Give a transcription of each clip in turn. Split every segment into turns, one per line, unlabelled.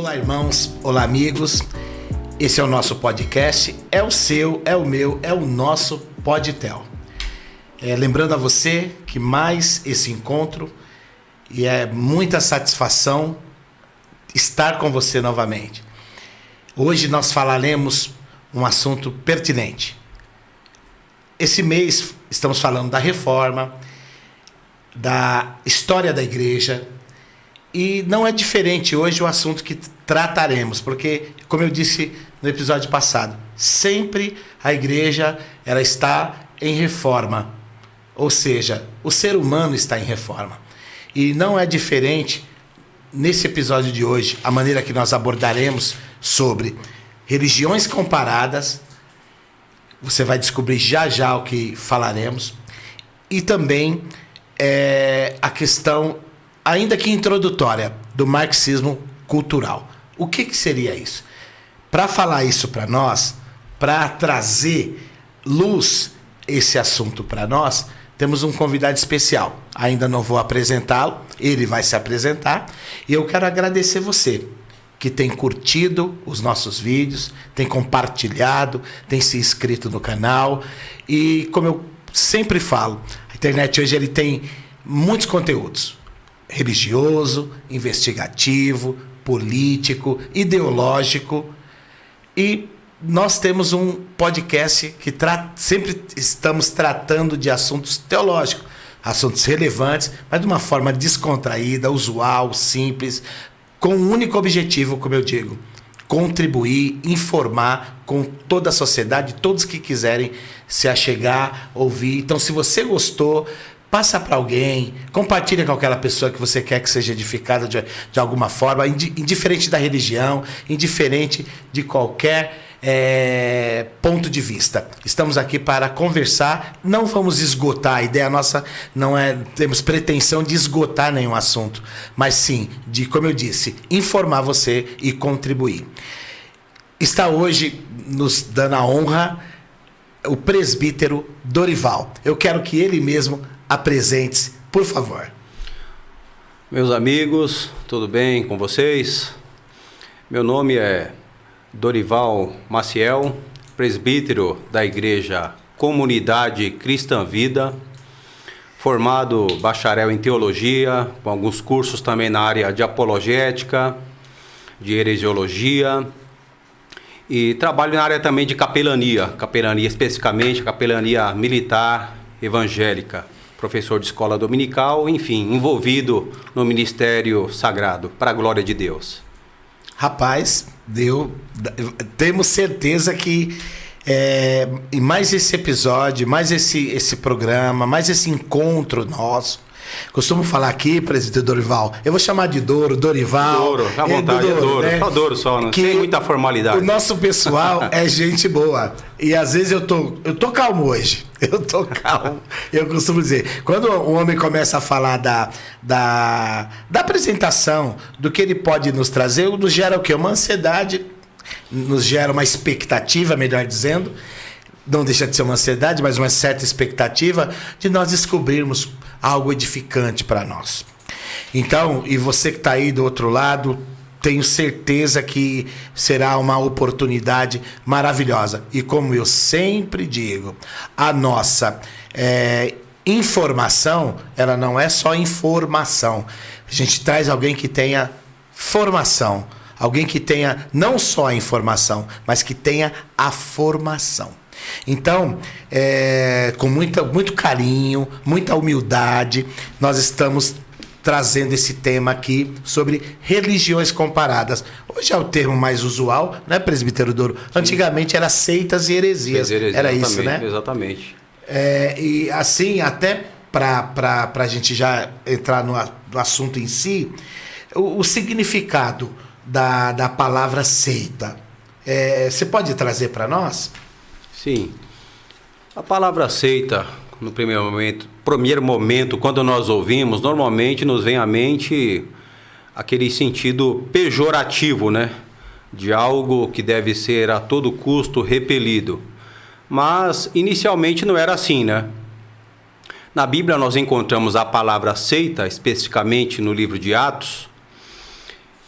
Olá, irmãos, olá, amigos. Esse é o nosso podcast, é o seu, é o meu, é o nosso Podtel. Lembrando a você que mais esse encontro e é muita satisfação estar com você novamente. Hoje nós falaremos um assunto pertinente. Esse mês estamos falando da reforma, da história da igreja, e não é diferente hoje o assunto que trataremos, porque, como eu disse no episódio passado, sempre a igreja ela está em reforma, ou seja, o ser humano está em reforma. E não é diferente nesse episódio de hoje, a maneira que nós abordaremos sobre religiões comparadas. Você vai descobrir já já o que falaremos. E também a questão, ainda que introdutória, do marxismo cultural. O que seria isso? Para falar isso para nós, para trazer luz esse assunto para nós, temos um convidado especial. Ainda não vou apresentá-lo, ele vai se apresentar. E eu quero agradecer você que tem curtido os nossos vídeos, tem compartilhado, tem se inscrito no canal. E como eu sempre falo, a internet hoje ele tem muitos conteúdos. Religioso, investigativo, político, ideológico. E nós temos um podcast que sempre estamos tratando de assuntos teológicos, assuntos relevantes, mas de uma forma descontraída, usual, simples, com um único objetivo, como eu digo: contribuir, informar com toda a sociedade, todos que quiserem se achegar, ouvir. Então, se você gostou, passa para alguém, compartilha com aquela pessoa que você quer que seja edificada de alguma forma, indiferente da religião, indiferente de qualquer ponto de vista. Estamos aqui para conversar, não vamos esgotar, a ideia nossa não temos pretensão de esgotar nenhum assunto, mas sim de, como eu disse, informar você e contribuir. Está hoje nos dando a honra o presbítero Dorival. Eu quero que ele mesmo apresente-se, por favor.
Meus amigos, tudo bem com vocês? Meu nome é Dorival Maciel, presbítero da Igreja Comunidade Cristã Vida, formado bacharel em teologia, com alguns cursos também na área de apologética, de heresiologia, e trabalho na área também de capelania especificamente capelania militar evangélica, professor de escola dominical, enfim, envolvido no ministério sagrado, para a glória de Deus.
Rapaz, temos certeza que mais esse episódio, mais esse programa, mais esse encontro nosso, costumo falar aqui, presidente Dorival, eu vou chamar de Dorival.
Douro, à vontade, Douro,
né?
Só Douro só, não tem muita formalidade.
O nosso pessoal é gente boa, e às vezes eu tô calmo hoje, eu costumo dizer, quando o homem começa a falar da apresentação, do que ele pode nos trazer, nos gera o quê? Uma ansiedade, nos gera uma expectativa, melhor dizendo, não deixa de ser uma ansiedade, mas uma certa expectativa de nós descobrirmos algo edificante para nós. Então, e você que está aí do outro lado, tenho certeza que será uma oportunidade maravilhosa. E como eu sempre digo, a nossa informação, ela não é só informação. A gente traz alguém que tenha formação, alguém que tenha não só a informação, mas que tenha a formação. Então, com muito carinho, muita humildade, nós estamos trazendo esse tema aqui sobre religiões comparadas. Hoje é o termo mais usual, né, presbítero Douro? Antigamente era seitas e heresias. Era isso, né?
Exatamente.
E assim, até para a gente já entrar no assunto em si, o significado da palavra seita. Você pode trazer para nós?
Sim. A palavra seita, no primeiro momento, quando nós ouvimos, normalmente nos vem à mente aquele sentido pejorativo, né? De algo que deve ser a todo custo repelido. Mas, inicialmente, não era assim, né? Na Bíblia nós encontramos a palavra seita, especificamente no livro de Atos,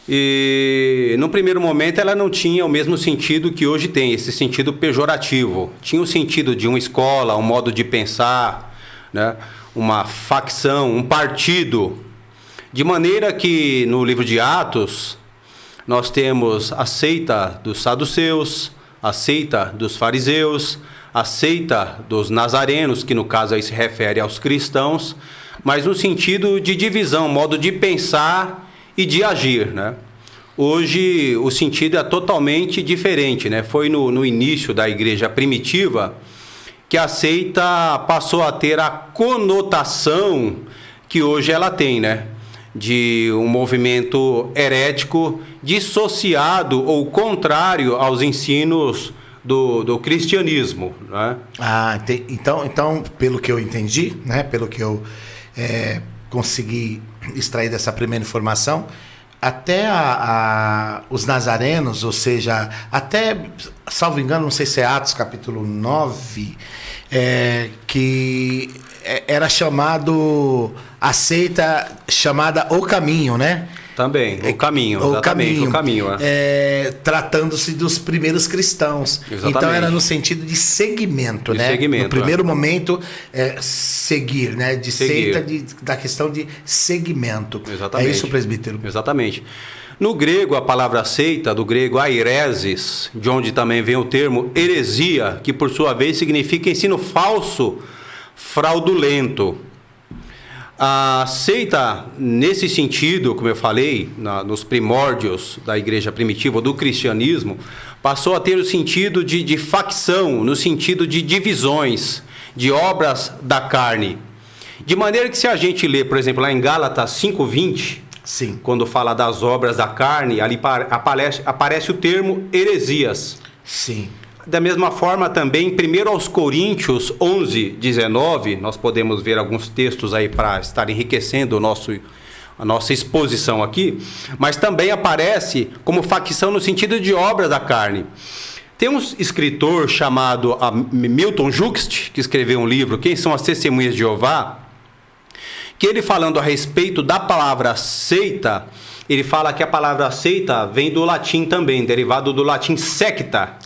E no primeiro momento ela não tinha o mesmo sentido que hoje tem, esse sentido pejorativo. Tinha o sentido de uma escola, um modo de pensar, né? Uma facção, um partido. De maneira que no livro de Atos nós temos a seita dos saduceus, a seita dos fariseus, a seita dos nazarenos, que no caso aí se refere aos cristãos, mas no sentido de divisão, modo de pensar e de agir, né? Hoje o sentido é totalmente diferente, né? Foi no início da igreja primitiva que a seita passou a ter a conotação que hoje ela tem, né? De um movimento herético dissociado ou contrário aos ensinos do cristianismo, né?
Então, pelo que eu entendi, né? Pelo que eu consegui extrair dessa primeira informação, até os nazarenos, ou seja, até, salvo engano, não sei se é Atos capítulo 9, que era chamado, a seita chamada O Caminho, né?
Também, o caminho, exatamente, o caminho.
Tratando-se dos primeiros cristãos.
Exatamente.
Então era no sentido de seguimento, né?
Segmento,
no primeiro momento, seguir, né? De
seguir.
Seita, da questão de seguimento.
Exatamente.
É isso, presbítero?
Exatamente. No grego, a palavra seita, do grego aireses, de onde também vem o termo heresia, que por sua vez significa ensino falso, fraudulento. A seita, nesse sentido, como eu falei, nos primórdios da igreja primitiva, do cristianismo, passou a ter o sentido de facção, no sentido de divisões, de obras da carne. De maneira que se a gente lê, por exemplo, lá em Gálatas 5:20,
sim,
quando fala das obras da carne, ali aparece o termo heresias.
Sim.
Da mesma forma também, 1 aos Coríntios 11:19, nós podemos ver alguns textos aí para estar enriquecendo a nossa exposição aqui, mas também aparece como facção no sentido de obra da carne. Tem um escritor chamado Milton Juxt, que escreveu um livro, Quem são as Testemunhas de Jeová, que ele falando a respeito da palavra seita, ele fala que a palavra seita vem do latim também, derivado do latim secta,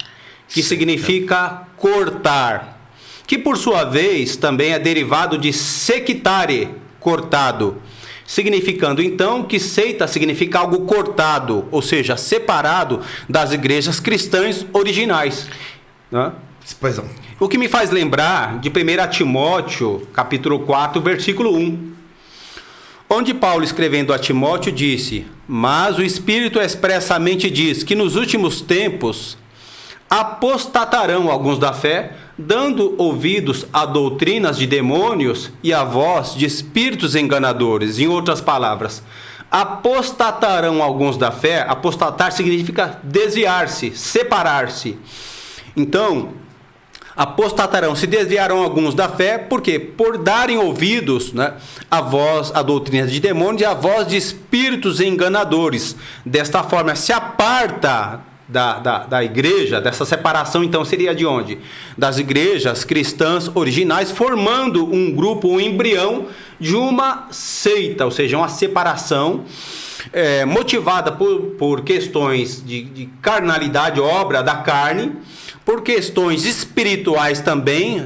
que significa cortar, que por sua vez também é derivado de sectare, cortado, significando então que seita significa algo cortado, ou seja, separado das igrejas cristãs originais, né?
Pois não.
O que me faz lembrar de 1 Timóteo, capítulo 4, versículo 1, onde Paulo, escrevendo a Timóteo, disse: mas o Espírito expressamente diz que nos últimos tempos apostatarão alguns da fé, dando ouvidos a doutrinas de demônios e a voz de espíritos enganadores. Em outras palavras, apostatarão alguns da fé. Apostatar significa desviar-se, separar-se. Então, apostatarão, se desviarão alguns da fé, por quê? Por darem ouvidos, né, a doutrina de demônios e a voz de espíritos enganadores. Desta forma, se aparta da igreja, dessa separação, então seria de onde? Das igrejas cristãs originais, formando um grupo, um embrião de uma seita, ou seja, uma separação motivada por questões de carnalidade, obra da carne, por questões espirituais também,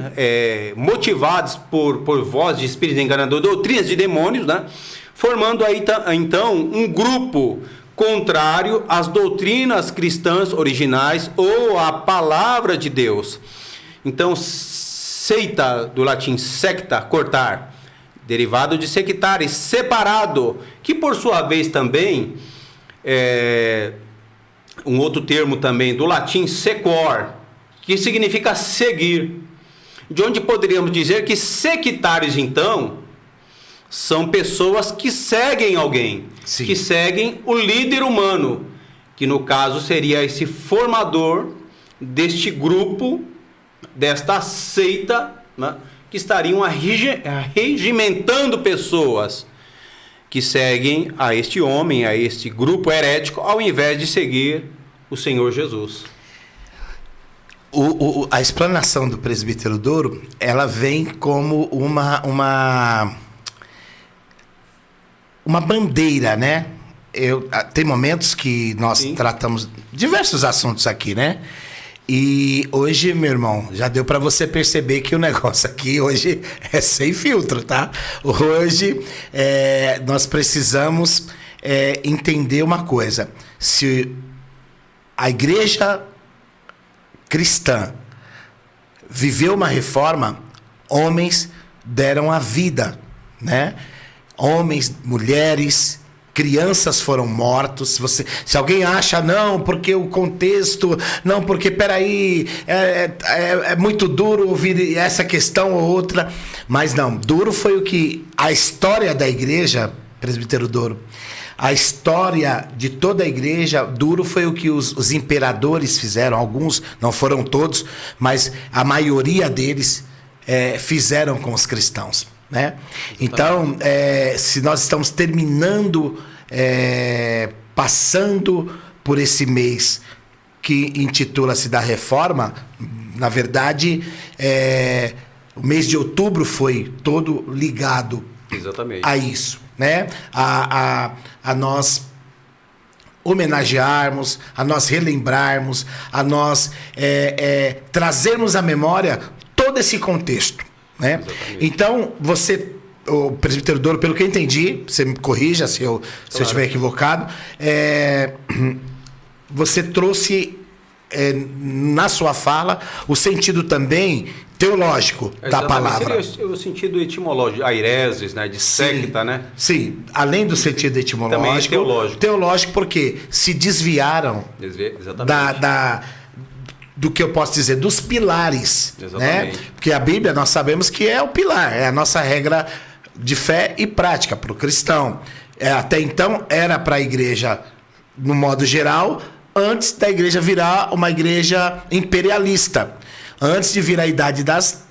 motivadas por voz de espíritos enganadores, doutrinas de demônios, né? Formando aí então um grupo contrário às doutrinas cristãs originais ou à palavra de Deus. Então, seita, do latim secta, cortar, derivado de sectare, separado, que por sua vez também um outro termo também do latim sequor, que significa seguir, de onde poderíamos dizer que sectários, então, são pessoas que seguem alguém, sim, que seguem o líder humano, que no caso seria esse formador deste grupo, desta seita, né, que estariam regimentando pessoas que seguem a este homem, a este grupo herético, ao invés de seguir o Senhor Jesus.
A explanação do presbítero Doro, ela vem como uma bandeira, né? tem momentos que nós
Sim.
tratamos diversos assuntos aqui, né? E hoje, meu irmão, já deu para você perceber que o negócio aqui hoje é sem filtro, tá? Hoje nós precisamos entender uma coisa. Se a igreja cristã viveu uma reforma, homens deram a vida, né? Homens, mulheres, crianças foram mortos. Se alguém acha, não, porque o contexto, não, porque peraí, é muito duro ouvir essa questão ou outra, mas não, duro foi o que a história da igreja, presbítero Doro, a história de toda a igreja, duro foi o que os imperadores fizeram. Alguns, não foram todos, mas a maioria deles fizeram com os cristãos, né? Então, se nós estamos terminando, passando por esse mês que intitula-se da Reforma, na verdade, o mês de outubro foi todo ligado
Exatamente.
a isso, né? A nós homenagearmos, a nós relembrarmos, a nós trazermos à memória todo esse contexto, né?
Exatamente.
Então, o presbítero Doro, pelo que eu entendi, você me corrija se eu estiver equivocado, você trouxe na sua fala o sentido também teológico da palavra.
Seria o sentido etimológico, aireses, né, de secta, né?
Sim, além do sentido etimológico,
também é teológico.
Teológico porque se desviaram
Exatamente.
do que eu posso dizer, dos pilares,
Exatamente.
né? Porque a Bíblia nós sabemos que é o pilar, é a nossa regra de fé e prática para o cristão. Até então era para a igreja, no modo geral, antes da igreja virar uma igreja imperialista, antes de vir a idade das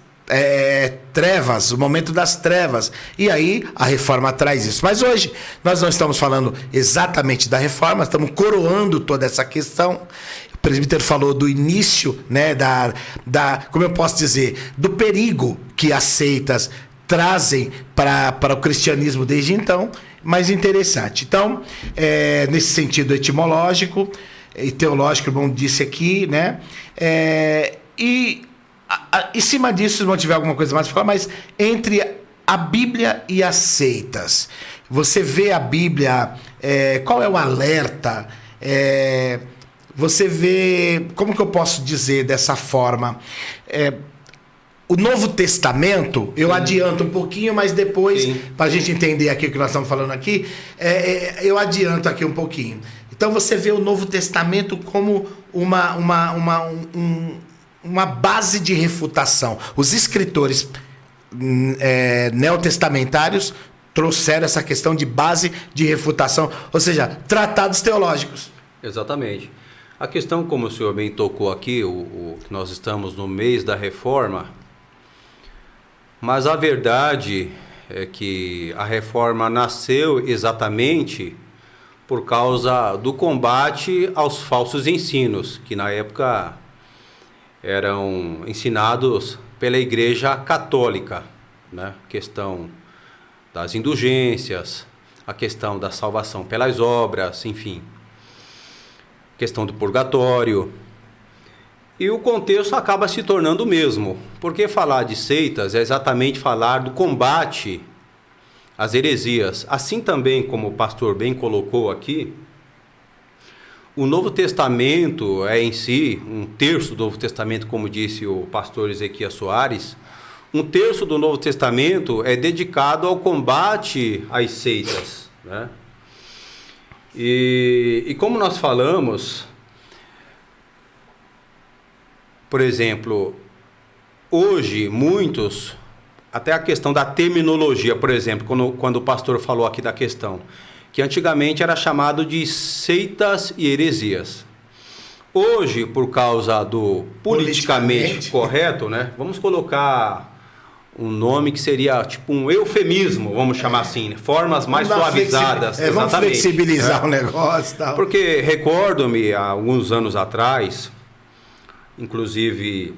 trevas, o momento das trevas. E aí a reforma traz isso. Mas hoje nós não estamos falando exatamente da reforma, estamos coroando toda essa questão. O presbítero falou do início, né, como eu posso dizer, do perigo que as seitas trazem para o cristianismo desde então. Mas interessante. Então, nesse sentido etimológico e teológico, o irmão disse aqui, né? Em cima disso, se não tiver alguma coisa mais para falar, mas entre a Bíblia e as seitas, você vê a Bíblia, qual é o alerta? Você vê, como que eu posso dizer dessa forma? O Novo Testamento, eu adianto um pouquinho, mas depois, para a gente entender aqui o que nós estamos falando aqui, eu adianto aqui um pouquinho. Então você vê o Novo Testamento como uma base de refutação. Os escritores neotestamentários trouxeram essa questão de base de refutação, ou seja, tratados teológicos.
Exatamente. A questão, como o senhor bem tocou aqui, que nós estamos no mês da reforma, mas a verdade é que a reforma nasceu exatamente por causa do combate aos falsos ensinos, que na época eram ensinados pela Igreja Católica, né? A questão das indulgências, a questão da salvação pelas obras, enfim, questão do purgatório. E o contexto acaba se tornando o mesmo, porque falar de seitas é exatamente falar do combate às heresias. Assim também, como o pastor bem colocou aqui, o Novo Testamento é em si, um terço do Novo Testamento, como disse o pastor Ezequias Soares, um terço do Novo Testamento é dedicado ao combate às seitas, né? E como nós falamos, por exemplo, hoje muitos, até a questão da terminologia, por exemplo, quando o pastor falou aqui da questão, que antigamente era chamado de seitas e heresias. Hoje, por causa do politicamente correto, né, vamos colocar um nome que seria tipo um eufemismo, vamos chamar assim, né? Formas mais suavizadas.
Vamos flexibilizar o negócio e tal.
Porque recordo-me, há alguns anos atrás, inclusive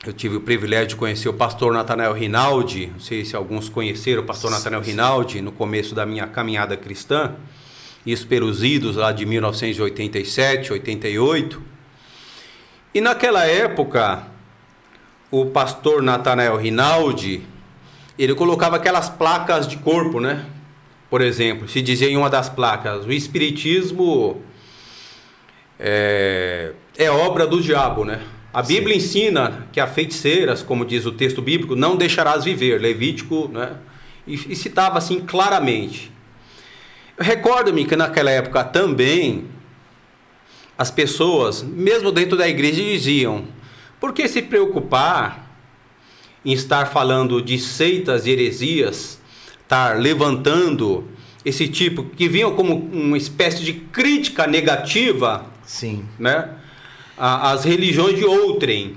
eu tive o privilégio de conhecer o pastor Natanael Rinaldi, não sei se alguns conheceram o pastor Natanael Rinaldi no começo da minha caminhada cristã, Isso pelos idos lá de 1987, 88. E naquela época, o pastor Nathanael Rinaldi, ele colocava aquelas placas de corpo, né? Por exemplo, se dizia em uma das placas, o espiritismo é obra do diabo, né? A Bíblia ensina que a feiticeiras, como diz o texto bíblico, não deixarás viver, Levítico, né? E citava assim claramente. Eu recordo-me que naquela época também, as pessoas, mesmo dentro da igreja, diziam, por que se preocupar em estar falando de seitas e heresias, estar levantando esse tipo, que vinham como uma espécie de crítica negativa,
sim,
né, às religiões de outrem,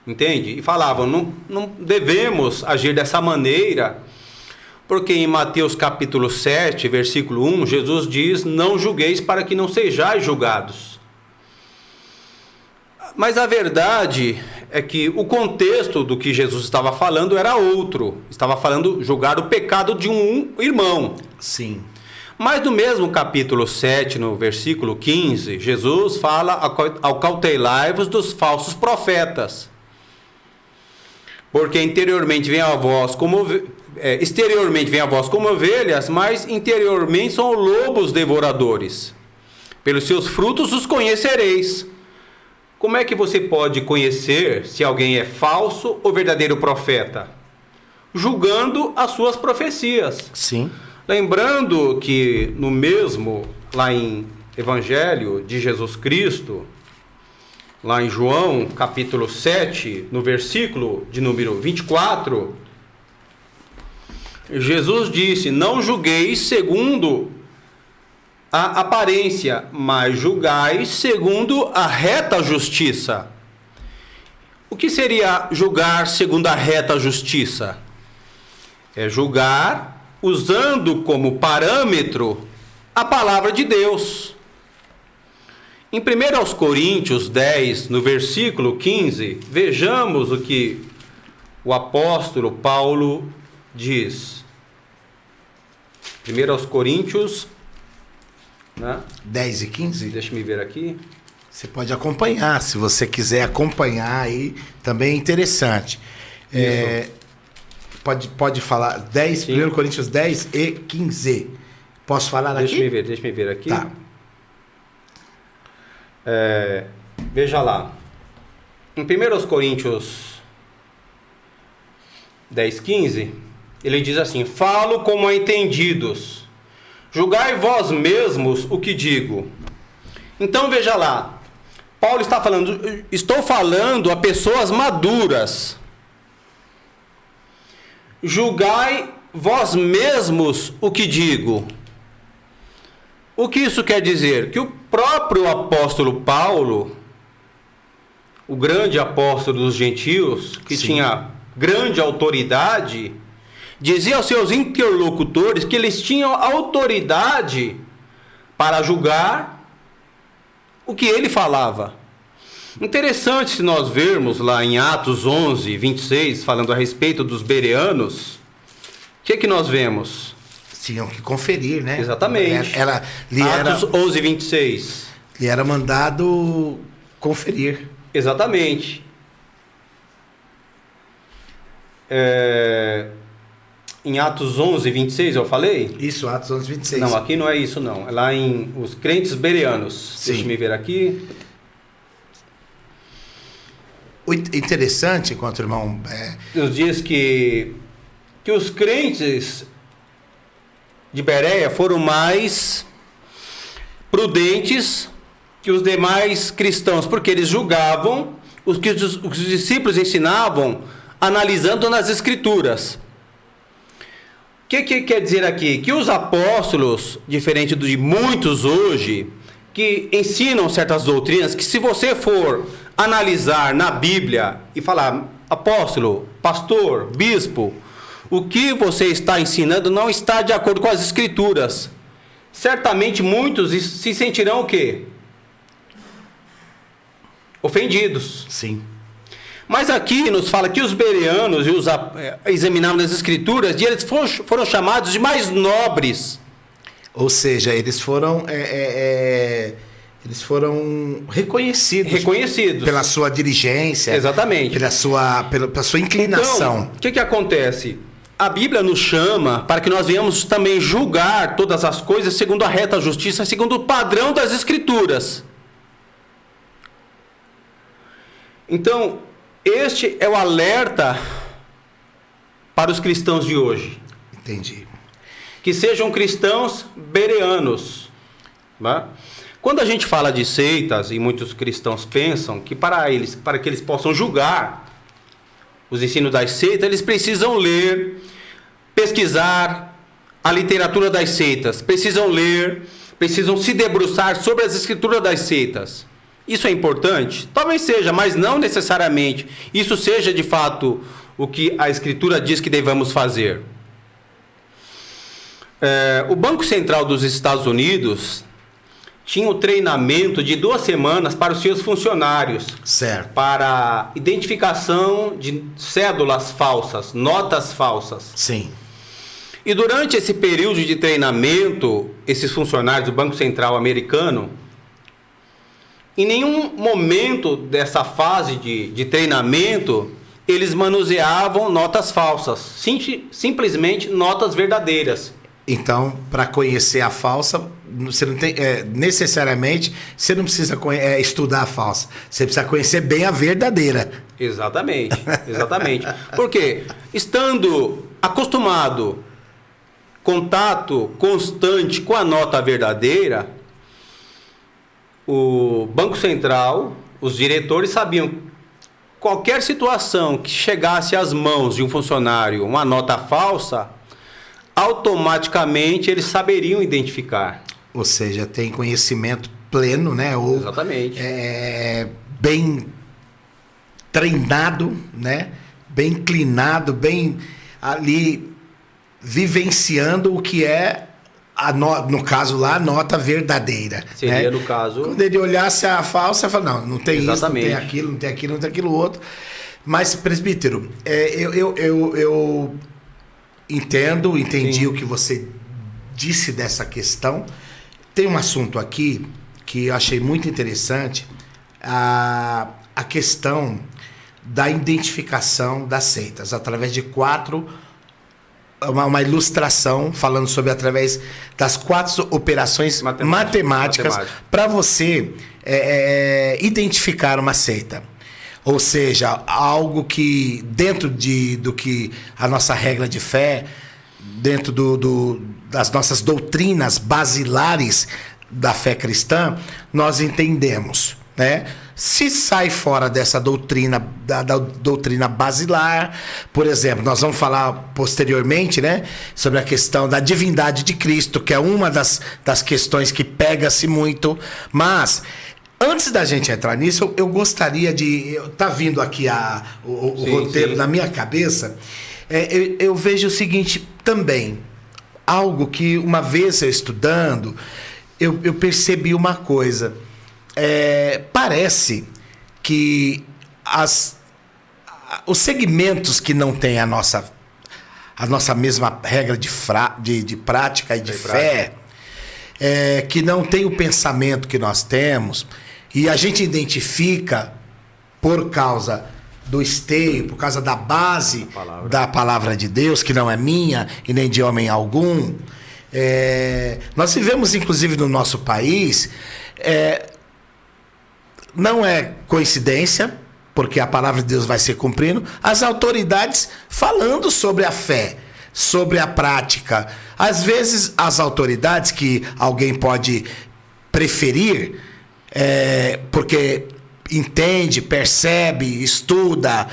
entende? E falavam, não devemos agir dessa maneira, porque em Mateus capítulo 7, versículo 1, Jesus diz, não julgueis para que não sejais julgados. Mas a verdade é que o contexto do que Jesus estava falando era outro. Estava falando julgar o pecado de um irmão.
Sim.
Mas no mesmo capítulo 7, no versículo 15, Jesus fala, acautelai-vos dos falsos profetas. Porque exteriormente vem a vós como ovelhas, mas interiormente são lobos devoradores. Pelos seus frutos os conhecereis. Como é que você pode conhecer se alguém é falso ou verdadeiro profeta? Julgando as suas profecias.
Sim.
Lembrando que no mesmo, lá em Evangelho de Jesus Cristo, lá em João capítulo 7, no versículo de número 24, Jesus disse, não julgueis segundo a aparência, mas julgai segundo a reta justiça. O que seria julgar segundo a reta justiça? É julgar usando como parâmetro a palavra de Deus. Em 1 Coríntios 10, no versículo 15, vejamos o que o apóstolo Paulo diz. 1 Coríntios, né?
10 e 15?
Deixa me ver aqui.
Você pode acompanhar, se você quiser acompanhar aí, também é interessante. Pode falar 10, 1 Coríntios 10 e 15. Posso falar aqui?
Deixa me ver aqui.
Tá.
Veja lá. Em 1 Coríntios 10, 15, ele diz assim, falo como a entendidos, julgai vós mesmos o que digo. Então veja lá, Paulo está falando, estou falando a pessoas maduras. Julgai vós mesmos o que digo. O que isso quer dizer? Que o próprio apóstolo Paulo, o grande apóstolo dos gentios, que
Sim.
tinha grande autoridade, dizia aos seus interlocutores que eles tinham autoridade para julgar o que ele falava. Interessante se nós vermos lá em Atos 11, 26, falando a respeito dos bereanos, o que nós vemos?
Tinham que conferir, né?
Exatamente. Atos 11, 26.
Lhe era mandado conferir.
Exatamente. Em Atos 11, 26 eu falei?
Isso, Atos 11, 26.
Não, aqui não é isso não. É lá em os crentes bereanos.
Sim.
Deixa eu ver aqui.
O interessante, enquanto o irmão...
Nos diz que os crentes de Bereia foram mais prudentes que os demais cristãos, porque eles julgavam o que os discípulos ensinavam, analisando nas escrituras. O que quer dizer aqui? Que os apóstolos, diferente de muitos hoje, que ensinam certas doutrinas, que se você for analisar na Bíblia e falar, apóstolo, pastor, bispo, o que você está ensinando não está de acordo com as escrituras. Certamente muitos se sentirão o quê? Ofendidos.
Sim.
Mas aqui nos fala que os bereanos e examinavam nas escrituras e eles foram chamados de mais nobres.
Ou seja, eles foram reconhecidos pela sua dirigência.
Exatamente.
Pela sua inclinação.
Então, o que acontece? A Bíblia nos chama para que nós venhamos também julgar todas as coisas segundo a reta justiça, segundo o padrão das Escrituras. Então, este é o alerta para os cristãos de hoje.
Entendi.
Que sejam cristãos bereanos. Né? Quando a gente fala de seitas, e muitos cristãos pensam que para que eles possam julgar os ensinos das seitas, eles precisam ler, pesquisar a literatura das seitas, precisam se debruçar sobre as escrituras das seitas. Isso é importante? Talvez seja, mas não necessariamente. Isso seja de fato o que a Escritura diz que devemos fazer. O Banco Central dos Estados Unidos tinha um treinamento de 2 semanas para os seus funcionários.
Certo.
Para identificação de cédulas falsas, notas falsas.
Sim.
E durante esse período de treinamento, esses funcionários do Banco Central americano, em nenhum momento dessa fase de treinamento, eles manuseavam notas falsas, simplesmente notas verdadeiras.
Então, para conhecer a falsa, você não tem, necessariamente, você não precisa estudar a falsa. Você precisa conhecer bem a verdadeira.
Exatamente, exatamente. Porque, estando acostumado, contato constante com a nota verdadeira, o Banco Central, os diretores sabiam qualquer situação que chegasse às mãos de um funcionário uma nota falsa, automaticamente eles saberiam identificar.
Ou seja, tem conhecimento pleno, né? Ou,
exatamente.
Bem treinado, né? Bem inclinado, bem ali vivenciando o que é, no caso lá, a nota verdadeira.
Seria,
né?
no caso...
Quando ele olhasse a falsa, ele fala, não tem
exatamente.
Isso, não tem aquilo, não tem aquilo outro. Mas, presbítero, eu entendi Sim. o que você disse dessa questão. Tem um assunto aqui que eu achei muito interessante, a questão da identificação das seitas, através de 4, uma ilustração falando sobre através das 4 operações matemáticas para você identificar uma seita. Ou seja, algo que dentro do que a nossa regra de fé, dentro das nossas doutrinas basilares da fé cristã, nós entendemos, né? Se sai fora dessa doutrina, da doutrina basilar, por exemplo, nós vamos falar posteriormente, né, sobre a questão da divindade de Cristo, que é uma das questões que pega-se muito, mas... Antes da gente entrar nisso, eu gostaria de... Tá vindo aqui o roteiro na minha cabeça. Eu vejo o seguinte também. Algo que uma vez eu estudando, eu percebi uma coisa. Parece que os segmentos que não têm a nossa mesma regra de prática e de fé, que não tem o pensamento que nós temos... E a gente identifica por causa do esteio, por causa da base da palavra de Deus, que não é minha e nem de homem algum. Nós vivemos, inclusive, no nosso país, não é coincidência, porque a palavra de Deus vai ser cumprindo, as autoridades falando sobre a fé, sobre a prática. Às vezes, as autoridades que alguém pode preferir... porque entende, percebe, estuda,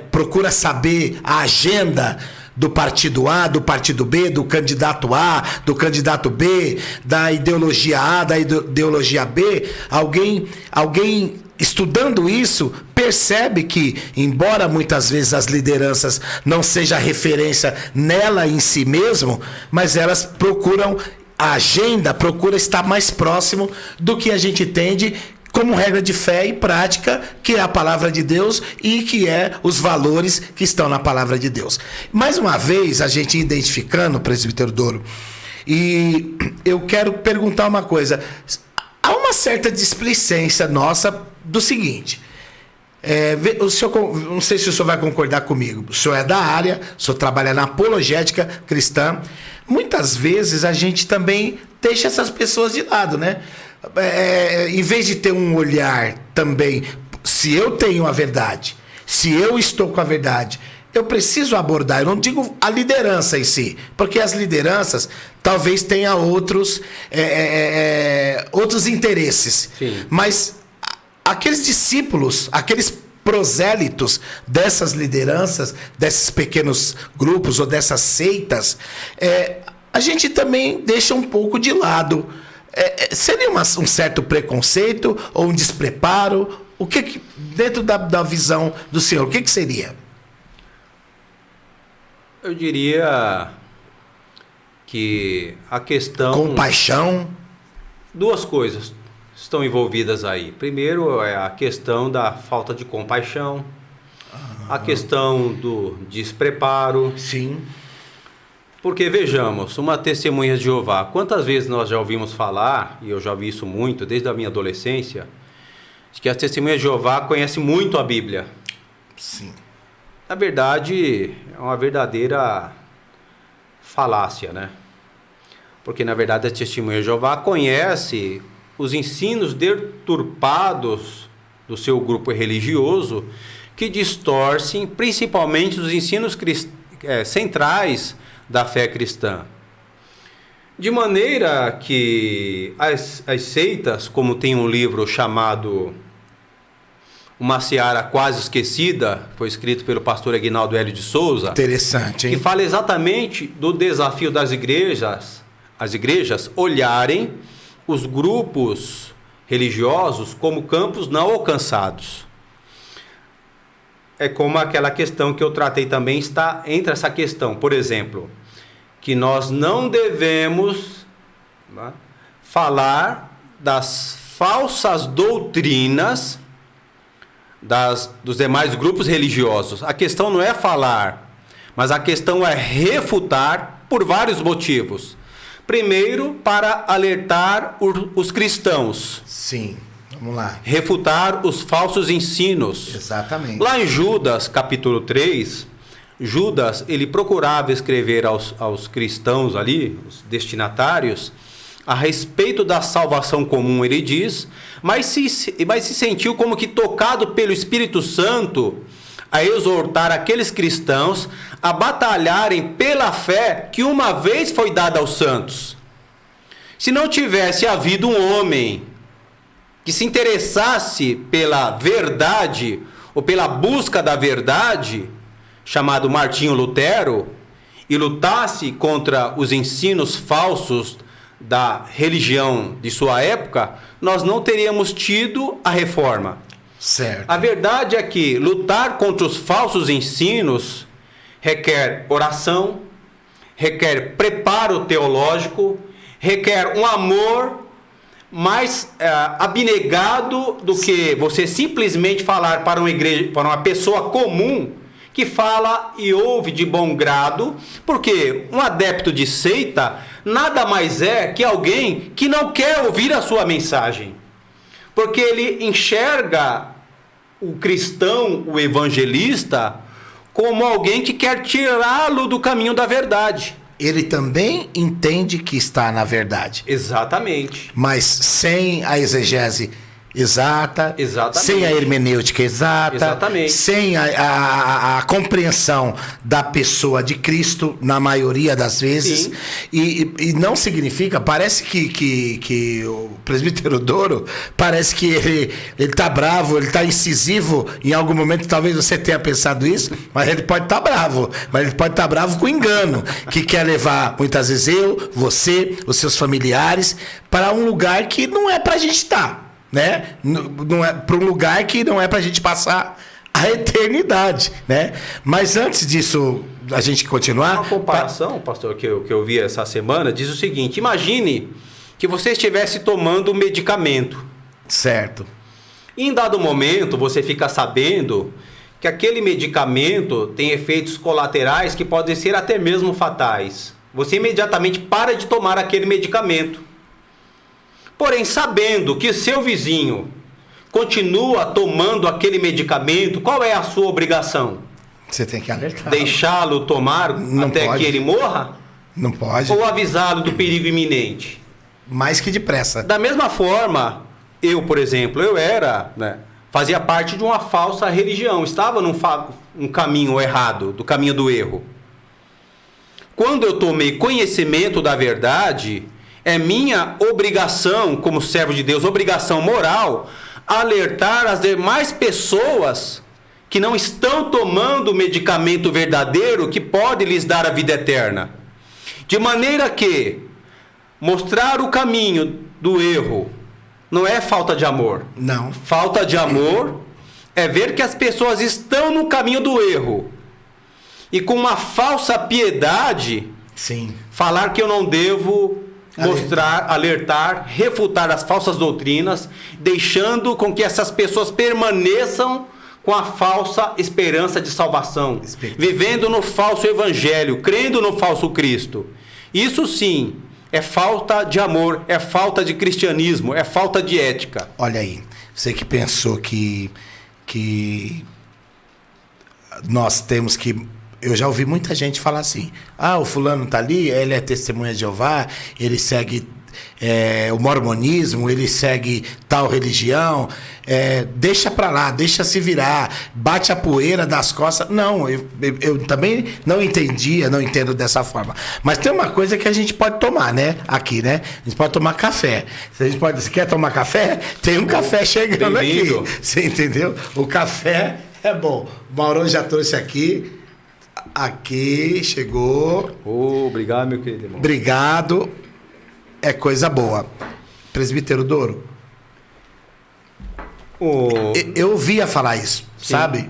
procura saber a agenda do partido A, do partido B, do candidato A, do candidato B, da ideologia A, da ideologia B. Alguém estudando isso percebe que, embora muitas vezes as lideranças não sejam referência nela em si mesmo, mas elas procuram... A agenda procura estar mais próximo do que a gente entende como regra de fé e prática, que é a palavra de Deus e que é os valores que estão na palavra de Deus. Mais uma vez, a gente identificando, presbítero Doro, E eu quero perguntar uma coisa. Há uma certa displicência nossa do seguinte. O senhor, não sei se o senhor vai concordar comigo. O senhor é da área, o senhor trabalha na apologética cristã. Muitas vezes a gente também deixa essas pessoas de lado, né? Em vez de ter um olhar também, se eu tenho a verdade, se eu estou com a verdade, eu preciso abordar, eu não digo a liderança em si, porque as lideranças talvez tenham outros interesses.
Sim.
Mas aqueles discípulos, aqueles prosélitos dessas lideranças, desses pequenos grupos ou dessas seitas, a gente também deixa um pouco de lado. Seria um certo preconceito ou um despreparo? O que dentro da visão do senhor, o que seria?
Eu diria que a questão...
Compaixão?
Duas coisas estão envolvidas aí. Primeiro é a questão da falta de compaixão, a questão do despreparo.
Sim.
Porque vejamos, uma testemunha de Jeová, quantas vezes nós já ouvimos falar, e eu já vi isso muito desde a minha adolescência, de que a testemunha de Jeová conhece muito a Bíblia.
Sim.
Na verdade, é uma verdadeira falácia, né? Porque, na verdade, a testemunha de Jeová conhece os ensinos deturpados do seu grupo religioso, que distorcem principalmente os ensinos centrais da fé cristã. De maneira que as seitas, como tem um livro chamado Uma Seara Quase Esquecida, foi escrito pelo pastor Aguinaldo Hélio de Souza.
Interessante, hein?
Que fala exatamente do desafio das igrejas, as igrejas olharem os grupos religiosos como campos não alcançados. É como aquela questão que eu tratei também, está entre essa questão, por exemplo, que nós não devemos, né, falar das falsas doutrinas dos demais grupos religiosos. A questão não é falar, mas a questão é refutar por vários motivos. Primeiro, para alertar os cristãos.
Sim, vamos lá.
Refutar os falsos ensinos.
Exatamente.
Lá em Judas, capítulo 3, Judas, ele procurava escrever aos cristãos ali, os destinatários, a respeito da salvação comum, ele diz, mas se sentiu como que tocado pelo Espírito Santo a exortar aqueles cristãos a batalharem pela fé que uma vez foi dada aos santos. Se não tivesse havido um homem que se interessasse pela verdade ou pela busca da verdade, chamado Martinho Lutero, e lutasse contra os ensinos falsos da religião de sua época, nós não teríamos tido a reforma.
Certo.
A verdade é que lutar contra os falsos ensinos requer oração, requer preparo teológico, requer um amor mais abnegado do que você simplesmente falar para uma igreja, para uma pessoa comum que fala e ouve de bom grado, porque um adepto de seita nada mais é que alguém que não quer ouvir a sua mensagem, porque ele enxerga o cristão, o evangelista, como alguém que quer tirá-lo do caminho da verdade.
Ele também entende que está na verdade.
Exatamente.
Mas sem a exegese exata,
Exatamente.
Sem a hermenêutica exata,
Exatamente.
Sem a compreensão da pessoa de Cristo, na maioria das vezes. E não significa, parece que o presbítero Doro, parece que ele tá bravo, ele tá incisivo, em algum momento talvez você tenha pensado isso, mas ele pode estar bravo, mas ele pode estar bravo com engano, que quer levar muitas vezes você, os seus familiares, para um lugar que não é pra gente estar. Né? Não é para um lugar que não é para a gente passar a eternidade, né? Mas antes disso, a gente continuar...
Uma comparação, pastor, que eu vi essa semana, diz o seguinte: imagine que você estivesse tomando um medicamento.
Certo.
E em dado momento, você fica sabendo que aquele medicamento tem efeitos colaterais que podem ser até mesmo fatais. você imediatamente para de tomar aquele medicamento. Porém, sabendo que seu vizinho continua tomando aquele medicamento, qual é a sua obrigação?
Você tem que alertar.
Deixá-lo tomar
Não
até
pode.
que ele morra?
Não pode.
Ou avisá-lo do perigo iminente?
Mais que depressa.
Da mesma forma, eu, por exemplo, fazia parte de uma falsa religião, estava num caminho errado, do caminho do erro. Quando eu tomei conhecimento da verdade, é minha obrigação, como servo de Deus, obrigação moral, alertar as demais pessoas que não estão tomando o medicamento verdadeiro que pode lhes dar a vida eterna. De maneira que mostrar o caminho do erro não é falta de amor.
Não.
Falta de amor é ver que as pessoas estão no caminho do erro e com uma falsa piedade,
Sim.
falar que eu não devo mostrar, alertar, refutar as falsas doutrinas, deixando com que essas pessoas permaneçam com a falsa esperança de salvação, vivendo no falso evangelho, crendo no falso Cristo. Isso sim é falta de amor, é falta de cristianismo, é falta de ética.
Olha aí, você que pensou que nós temos que... Eu já ouvi muita gente falar assim, o fulano tá ali, ele é testemunha de Jeová, ele segue o mormonismo, ele segue tal religião, deixa pra lá, deixa se virar, bate a poeira das costas. Não, eu também não entendo dessa forma. Mas tem uma coisa que a gente pode tomar, né? Aqui, né? A gente pode tomar café. Você quer tomar café? Tem um café chegando aqui. Você entendeu? O café é bom. O Maurão já trouxe aqui. Aqui, chegou.
Obrigado, meu querido irmão.
Obrigado. É coisa boa. Presbítero Doro. Eu ouvia falar isso, sim, sabe?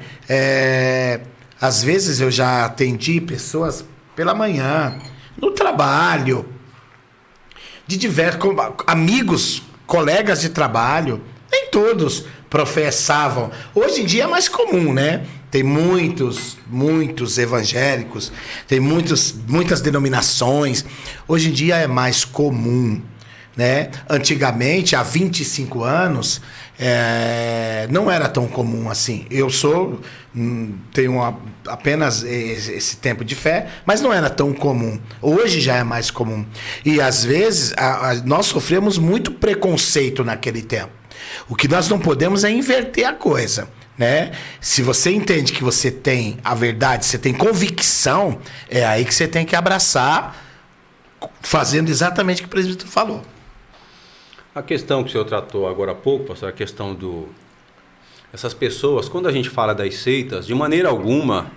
Às vezes eu já atendi pessoas pela manhã, no trabalho, de diversos amigos, colegas de trabalho, nem todos professavam. Hoje em dia é mais comum, né? Tem muitos evangélicos, tem muitas denominações. Hoje em dia é mais comum, né? Antigamente, há 25 anos, não era tão comum assim. Eu tenho apenas esse tempo de fé, mas não era tão comum. Hoje já é mais comum. E às vezes nós sofremos muito preconceito naquele tempo. O que nós não podemos é inverter a coisa, né? Se você entende que você tem a verdade, você tem convicção, é aí que você tem que abraçar, fazendo exatamente o que o presbítero falou.
A questão que o senhor tratou agora há pouco, pastor, a questão essas pessoas, quando a gente fala das seitas, de maneira alguma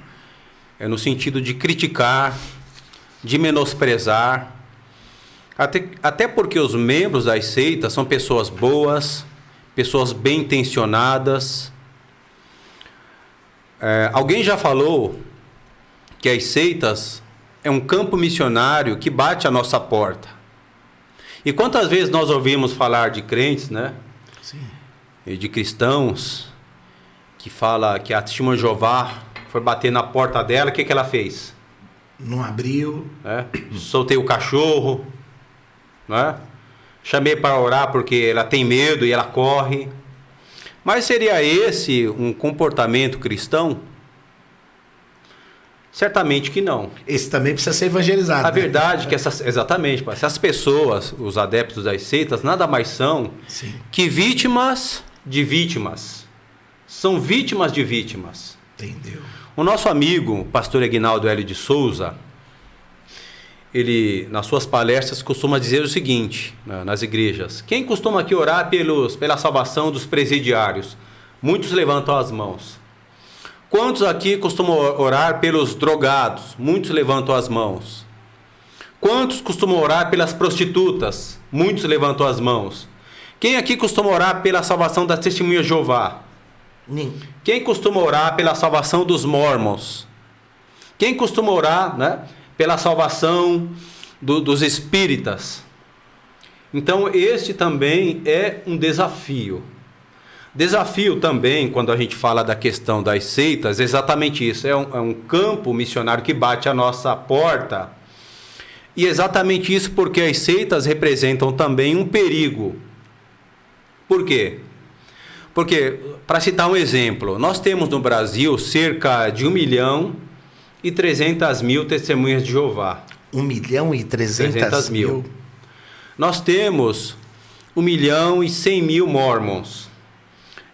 é no sentido de criticar, de menosprezar, até porque os membros das seitas são pessoas boas, pessoas bem intencionadas. Alguém já falou que as seitas é um campo missionário que bate à nossa porta. E quantas vezes nós ouvimos falar de crentes, né?
Sim. E
de cristãos que fala que a Testemunha de Jeová foi bater na porta dela, o que ela fez?
Não abriu.
Soltei o cachorro, né? Chamei para orar porque ela tem medo e ela corre. Mas seria esse um comportamento cristão? Certamente que não.
Esse também precisa ser evangelizado.
A verdade é que exatamente, essas pessoas, os adeptos das seitas, nada mais são, sim, que vítimas de vítimas. São vítimas de vítimas.
Entendeu?
O nosso amigo, pastor Aguinaldo Hélio de Souza, ele, nas suas palestras, costuma dizer o seguinte, nas igrejas: quem costuma aqui orar pela salvação dos presidiários? Muitos levantam as mãos. Quantos aqui costumam orar pelos drogados? Muitos levantam as mãos. Quantos costumam orar pelas prostitutas? Muitos levantam as mãos. Quem aqui costuma orar pela salvação das Testemunhas de Jeová? Quem costuma orar pela salvação dos mormons? Quem costuma orar, né, pela salvação dos espíritas? Então, este também é um desafio. Desafio também, quando a gente fala da questão das seitas, exatamente isso. É um campo missionário que bate a nossa porta, E exatamente isso porque as seitas representam também um perigo. Por quê? Porque, para citar um exemplo, nós temos no Brasil cerca de 1.300.000 testemunhas de Jeová.
1.300.000?
Nós temos 1.100.000 mormons.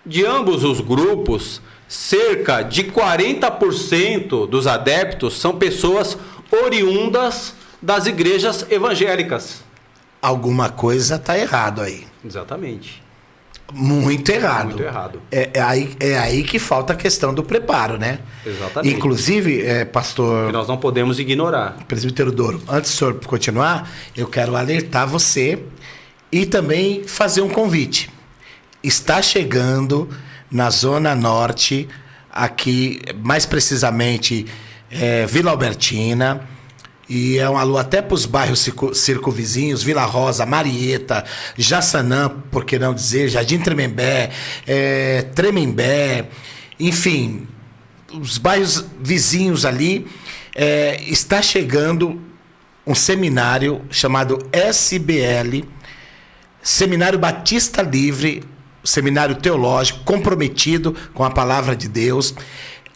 De ambos os grupos, cerca de 40% dos adeptos são pessoas oriundas das igrejas evangélicas.
Alguma coisa está errado aí.
Exatamente.
Muito errado.
Muito errado.
É aí que falta a questão do preparo, né?
Exatamente.
Inclusive, pastor...
Que nós não podemos ignorar.
Presbítero Doro, antes do senhor continuar, eu quero alertar você e também fazer um convite. Está chegando na Zona Norte, aqui, mais precisamente, Vila Albertina, e é um alô até para os bairros circunvizinhos, Vila Rosa, Marieta, Jaçanã, por que não dizer, Jardim Tremembé, Tremembé, enfim, os bairros vizinhos ali. Está chegando um seminário chamado SBL, Seminário Batista Livre, seminário teológico, comprometido com a palavra de Deus,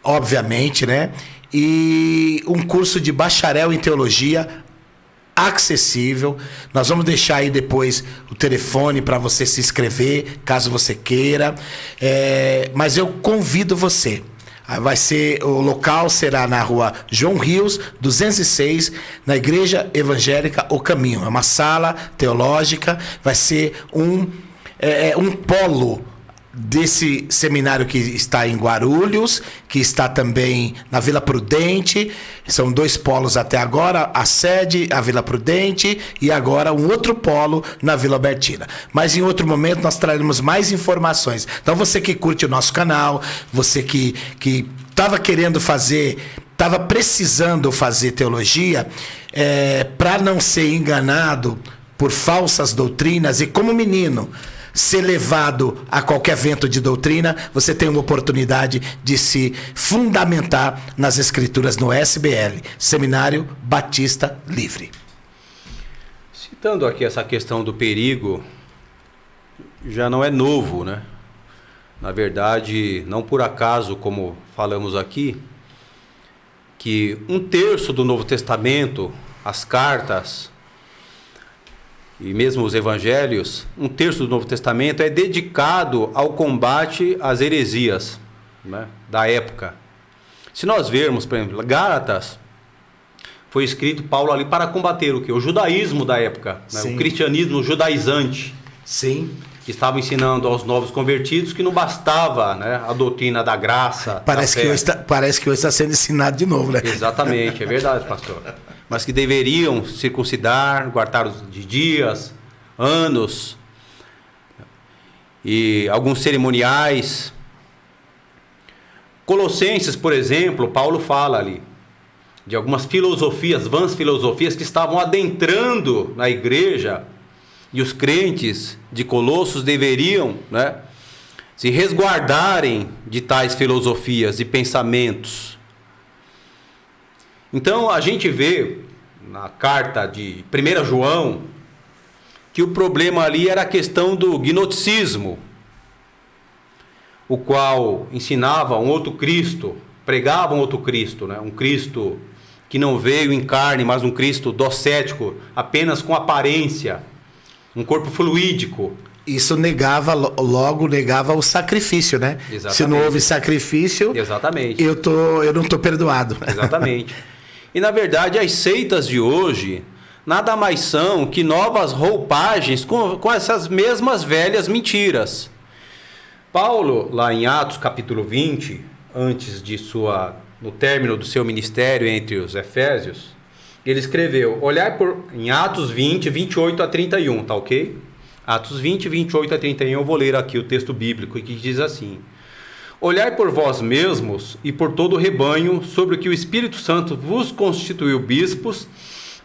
obviamente, né? E um curso de bacharel em teologia acessível. Nós vamos deixar aí depois o telefone para você se inscrever, caso você queira. Mas eu convido você. O local será na rua João Rios, 206, na Igreja Evangélica O Caminho. É uma sala teológica, vai ser um polo desse seminário que está em Guarulhos, que está também na Vila Prudente. São 2 polos até agora, a sede, a Vila Prudente, e agora um outro polo na Vila Albertina. Mas em outro momento nós traremos mais informações. Então você que curte o nosso canal, você que estava querendo fazer, estava precisando fazer teologia, para não ser enganado por falsas doutrinas e como menino ser levado a qualquer vento de doutrina, você tem uma oportunidade de se fundamentar nas escrituras no SBL, Seminário Batista Livre.
Citando aqui essa questão do perigo, já não é novo, né? Na verdade, não por acaso, como falamos aqui, que 1/3 do Novo Testamento, as cartas e mesmo os evangelhos, 1/3 do Novo Testamento é dedicado ao combate às heresias, né, da época. Se nós vermos, por exemplo, Gálatas, foi escrito Paulo ali para combater o quê? O judaísmo da época, né, o cristianismo judaizante.
Sim.
Que estava ensinando aos novos convertidos que não bastava, né, a doutrina da graça.
Parece que hoje está sendo ensinado de novo, né?
Exatamente, é verdade, pastor. Mas que deveriam circuncidar, guardar de dias, anos, e alguns cerimoniais. Colossenses, por exemplo, Paulo fala ali de algumas filosofias, vãs filosofias que estavam adentrando na igreja, e os crentes de Colossos deveriam, né, se resguardarem de tais filosofias e pensamentos. Então a gente vê na carta de 1 João que o problema ali era a questão do gnosticismo, o qual ensinava um outro Cristo, pregava um outro Cristo, né? Um Cristo que não veio em carne, mas um Cristo docético, apenas com aparência, um corpo fluídico.
Isso negava o sacrifício, né?
Exatamente.
Se não houve sacrifício,
exatamente,
eu não estou perdoado.
Exatamente. E na verdade as seitas de hoje nada mais são que novas roupagens com essas mesmas velhas mentiras. Paulo, lá em Atos capítulo 20, no término do seu ministério entre os Efésios, ele escreveu, em Atos 20, 28 a 31, tá ok? Atos 20, 28 a 31, eu vou ler aqui o texto bíblico, que diz assim: olhai por vós mesmos e por todo o rebanho, sobre o que o Espírito Santo vos constituiu bispos,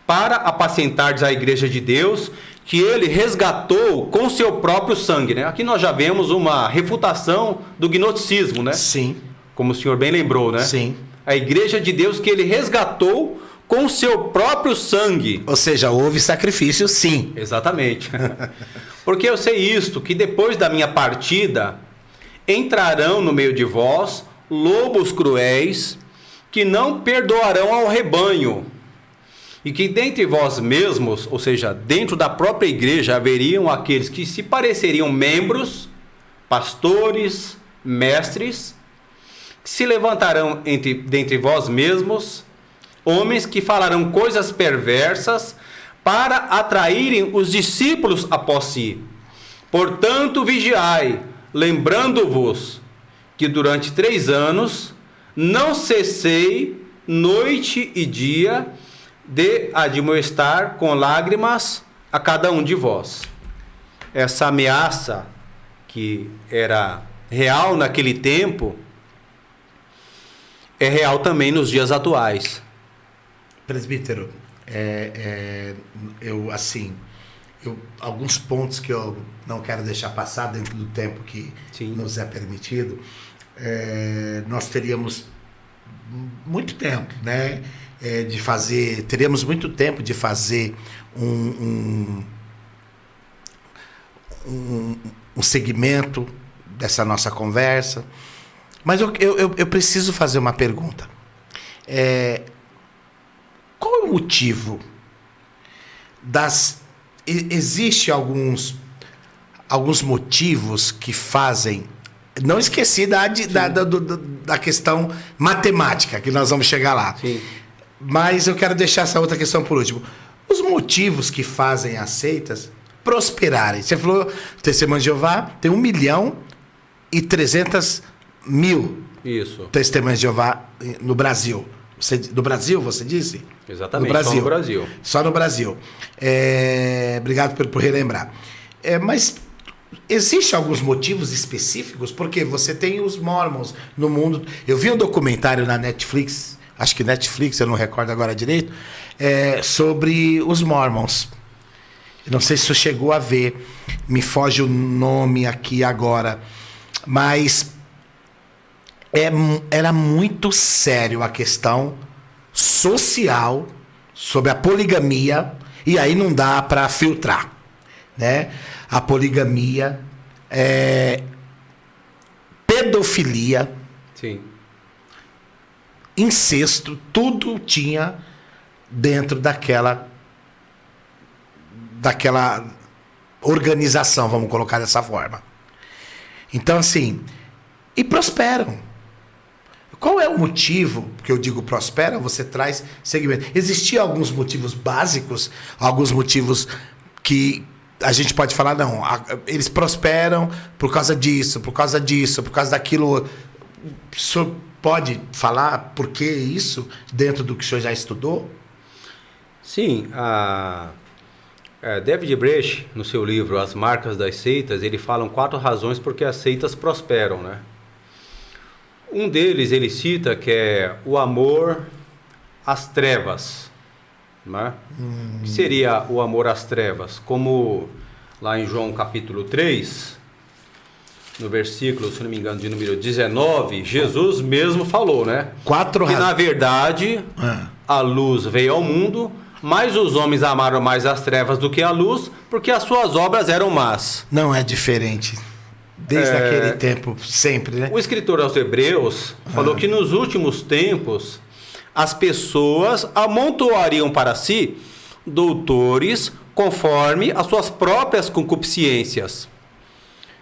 para apacentardes a igreja de Deus, que ele resgatou com seu próprio sangue, né? Aqui nós já vemos uma refutação do gnosticismo, né?
Sim.
Como o senhor bem lembrou, né?
Sim.
A igreja de Deus que ele resgatou com seu próprio sangue.
Ou seja, houve sacrifício, sim.
Exatamente. Porque eu sei isto, que depois da minha partida, entrarão no meio de vós lobos cruéis, que não perdoarão ao rebanho. E que dentre vós mesmos, ou seja, dentro da própria igreja, haveriam aqueles que se pareceriam membros, pastores, mestres, que se levantarão dentre vós mesmos, homens que falarão coisas perversas para atraírem os discípulos após si. Portanto, vigiai, lembrando-vos que durante 3 anos não cessei noite e dia de admoestar com lágrimas a cada um de vós. Essa ameaça que era real naquele tempo é real também nos dias atuais.
Presbítero, alguns pontos que eu não quero deixar passar dentro do tempo que
Sim.
nos é permitido, nós teríamos muito tempo, né? Teríamos muito tempo de fazer um segmento dessa nossa conversa, mas eu preciso fazer uma pergunta. Qual é o motivo existe alguns motivos que fazem... Não esqueci da questão matemática, que nós vamos chegar lá.
Sim.
Mas eu quero deixar essa outra questão por último. Os motivos que fazem as seitas prosperarem. Você falou, Testemunho de Jeová tem 1.300.000
Isso.
Testemunhos de Jeová no Brasil. No Brasil, você disse?
Exatamente,
no Brasil.
só no Brasil.
Só no Brasil. Obrigado por relembrar. Mas existem alguns motivos específicos? Porque você tem os Mormons no mundo. Eu vi um documentário na Netflix, acho que Netflix, eu não recordo agora direito, sobre os Mormons. Eu não sei se você chegou a ver, me foge o nome aqui agora, mas era muito sério a questão social sobre a poligamia, e aí não dá para filtrar, né? A poligamia, pedofilia,
Sim.
incesto, tudo tinha dentro daquela organização, vamos colocar dessa forma. Então, assim, e prosperam. Qual é o motivo que eu digo prosperam? Você traz segmento. Existiam alguns motivos básicos, alguns motivos que a gente pode falar, não, eles prosperam por causa disso, por causa daquilo. O senhor pode falar por que isso dentro do que o senhor já estudou?
Sim, David Brecht, no seu livro As Marcas das Seitas, ele fala 4 razões porque as seitas prosperam, né? Um deles ele cita que é o amor às trevas, né? Que seria o amor às trevas? Como lá em João capítulo 3, no versículo, se não me engano, de número 19, Jesus mesmo falou, né? Que na verdade a luz veio ao mundo, mas os homens amaram mais as trevas do que a luz, porque as suas obras eram más.
Não é diferente. Desde aquele tempo, sempre, né?
O escritor aos Hebreus falou que nos últimos tempos as pessoas amontoariam para si doutores conforme as suas próprias concupiscências.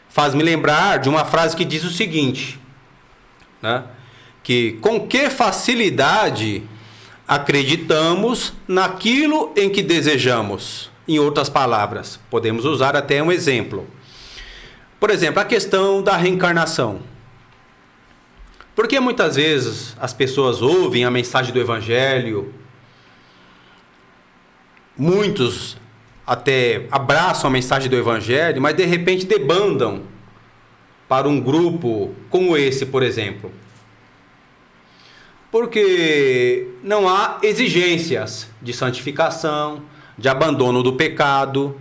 Faz-me lembrar de uma frase que diz o seguinte, né? Que com que facilidade acreditamos naquilo em que desejamos. Em outras palavras, podemos usar até um exemplo. Por exemplo, a questão da reencarnação. Porque muitas vezes as pessoas ouvem a mensagem do Evangelho, muitos até abraçam a mensagem do Evangelho, mas de repente debandam para um grupo como esse, por exemplo. Porque não há exigências de santificação, de abandono do pecado.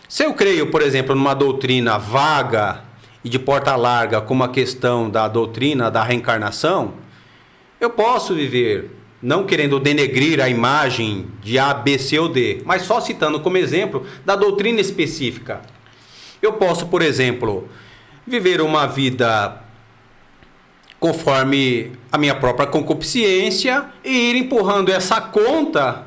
Se eu creio, por exemplo, numa doutrina vaga e de porta larga, como a questão da doutrina da reencarnação, eu posso viver não querendo denegrir a imagem de A, B, C ou D, mas só citando como exemplo da doutrina específica. Eu posso, por exemplo, viver uma vida conforme a minha própria concupiscência e ir empurrando essa conta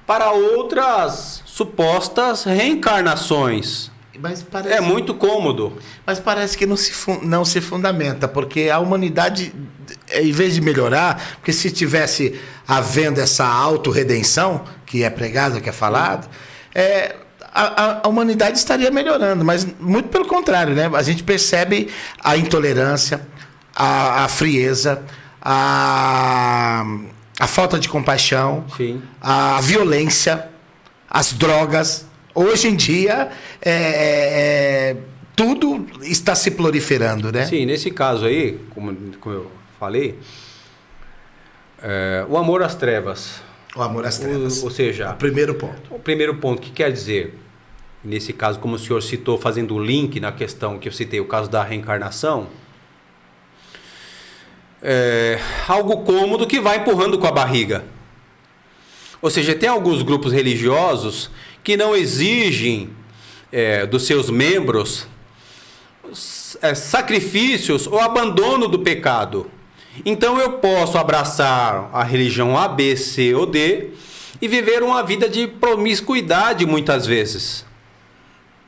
para outras supostas reencarnações.
Mas parece,
é muito cômodo.
Mas parece que não se fundamenta, porque a humanidade, em vez de melhorar, porque se tivesse havendo essa autorredenção, que é pregado, que é falado, a humanidade estaria melhorando, mas muito pelo contrário, né? A gente percebe a intolerância, a frieza, a falta de compaixão, sim, a violência, as drogas. Hoje em dia, tudo está se proliferando, né?
Sim, nesse caso aí, como eu falei, o amor às trevas.
O amor às trevas.
Ou seja,
o primeiro ponto.
O primeiro ponto, que quer dizer, nesse caso, como o senhor citou, fazendo o link na questão que eu citei, o caso da reencarnação, algo cômodo que vai empurrando com a barriga. Ou seja, tem alguns grupos religiosos que não exigem dos seus membros sacrifícios ou abandono do pecado. Então eu posso abraçar a religião A, B, C ou D e viver uma vida de promiscuidade muitas vezes,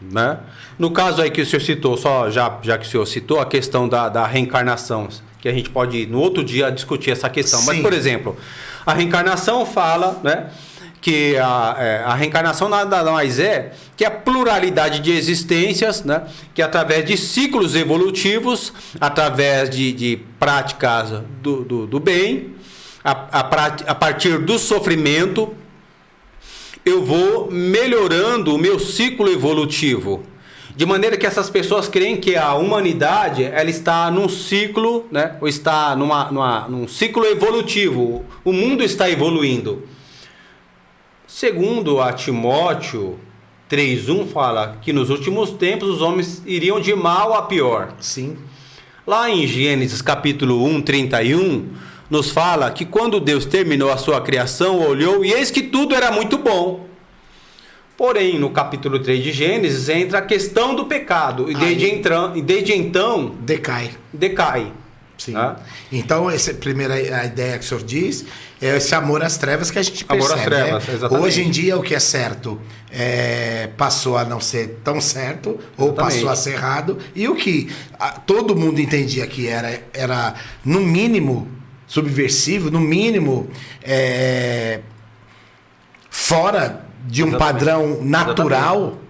né? No caso aí que o senhor citou, já que o senhor citou a questão da reencarnação, que a gente pode no outro dia discutir essa questão. Sim. Mas, por exemplo, a reencarnação fala, né, que a reencarnação nada mais é que a pluralidade de existências, né, que através de ciclos evolutivos, através de práticas do bem, a partir do sofrimento, eu vou melhorando o meu ciclo evolutivo. De maneira que essas pessoas creem que a humanidade ela está num ciclo, né, ou está num ciclo evolutivo. O mundo está evoluindo. Segundo a Timóteo 3:1 fala que nos últimos tempos os homens iriam de mal a pior.
Sim.
Lá em Gênesis capítulo 1:31 nos fala que quando Deus terminou a sua criação, olhou e eis que tudo era muito bom. Porém, no capítulo 3 de Gênesis entra a questão do pecado e desde então decai.
Sim. Ah? Então, essa primeira a ideia que o senhor diz é esse amor às trevas que a gente percebe.
Amor às trevas,
né?
Exatamente.
Hoje em dia, o que é certo passou a não ser tão certo, ou
Exatamente.
passou a ser errado, e o que todo mundo entendia que era no mínimo, subversivo, no mínimo, fora de um Exatamente. Padrão natural, Exatamente.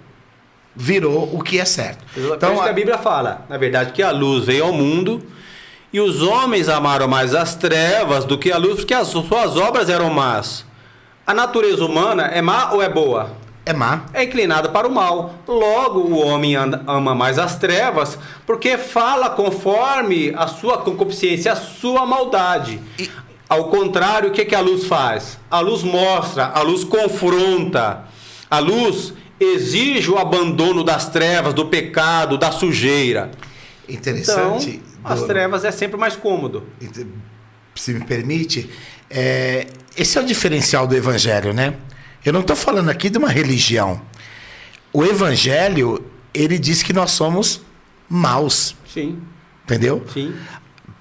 Virou o que é certo.
Então, isso que a Bíblia fala, na verdade, que a luz veio ao mundo e os homens amaram mais as trevas do que a luz, porque as suas obras eram más. A natureza humana é má ou é boa?
É má.
É inclinada para o mal. Logo, o homem ama mais as trevas, porque fala conforme a sua concupiscência, a sua maldade. Ao contrário, o que a luz faz? A luz mostra, a luz confronta, a luz exige o abandono das trevas, do pecado, da sujeira.
Interessante.
Então, as trevas é sempre mais cômodo.
Se me permite, esse é o diferencial do Evangelho, né? Eu não estou falando aqui de uma religião. O Evangelho, ele diz que nós somos maus.
Sim.
Entendeu?
Sim.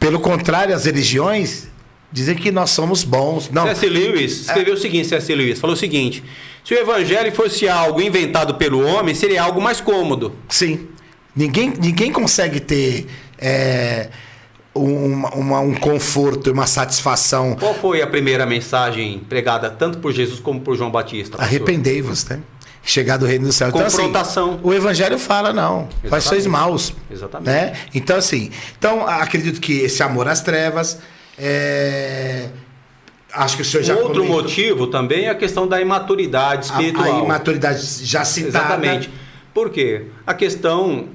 Pelo contrário, as religiões dizem que nós somos bons. Não.
C.S. Lewis escreveu o seguinte, C.S. Lewis falou o seguinte: se o Evangelho fosse algo inventado pelo homem, seria algo mais cômodo.
Sim. Ninguém consegue ter um conforto, uma satisfação.
Qual foi a primeira mensagem pregada tanto por Jesus como por João Batista?
Arrependei-vos, né? Chegar do reino do céu.
Confrontação.
Então, assim, o Evangelho fala, não. Vós sois maus.
Exatamente.
Né? Então, assim, acredito que esse amor às trevas, acho que o senhor já
Outro motivo também é a questão da imaturidade espiritual.
A imaturidade já citada.
Exatamente. Por quê? A questão,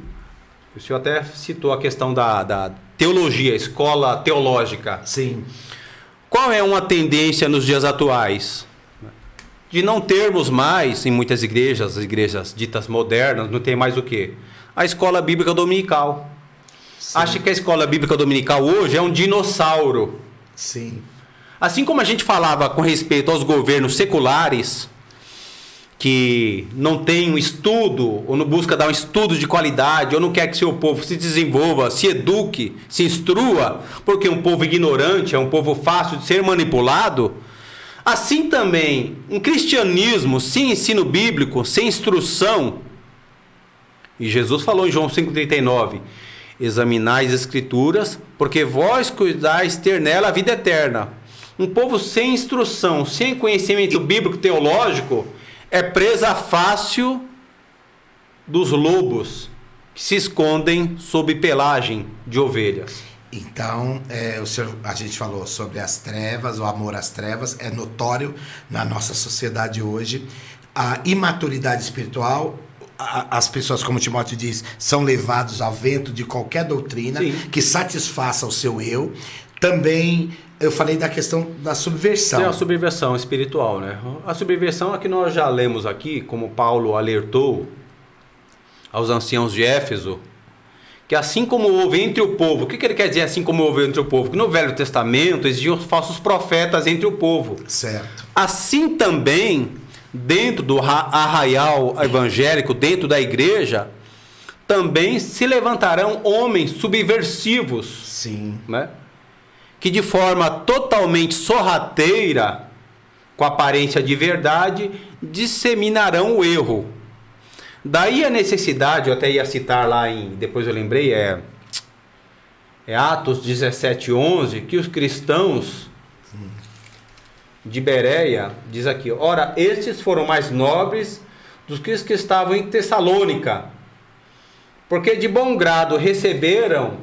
o senhor até citou a questão da teologia, escola teológica.
Sim.
Qual é uma tendência nos dias atuais? De não termos mais, em muitas igrejas, as igrejas ditas modernas, não tem mais o quê? A escola bíblica dominical. Sim. Acha que a escola bíblica dominical hoje é um dinossauro.
Sim.
Assim como a gente falava com respeito aos governos seculares, que não tem um estudo, ou não busca dar um estudo de qualidade, ou não quer que seu povo se desenvolva, se eduque, se instrua, porque é um povo ignorante, é um povo fácil de ser manipulado. Assim também, um cristianismo sem ensino bíblico, sem instrução, e Jesus falou em João 5,39, examinai as escrituras, porque vós cuidais ter nela a vida eterna. Um povo sem instrução, sem conhecimento bíblico teológico, é presa fácil dos lobos que se escondem sob pelagem de ovelhas.
Então, a gente falou sobre as trevas, o amor às trevas, é notório na nossa sociedade hoje. A imaturidade espiritual, as pessoas, como Timóteo diz, são levados ao vento de qualquer doutrina que satisfaça o seu eu. Também, eu falei da questão da subversão.
É a subversão espiritual, né? A subversão é que nós já lemos aqui, como Paulo alertou aos anciãos de Éfeso, que assim como houve entre o povo, o que ele quer dizer assim como houve entre o povo? Que no Velho Testamento existiam falsos profetas entre o povo.
Certo.
Assim também, dentro do arraial evangélico, dentro da igreja, também se levantarão homens subversivos.
Sim.
Né? Que de forma totalmente sorrateira, com aparência de verdade, disseminarão o erro. Daí a necessidade, eu até ia citar lá depois eu lembrei, é Atos 17:11, que os cristãos de Bereia, diz aqui, ora, estes foram mais nobres do que os que estavam em Tessalônica, porque de bom grado receberam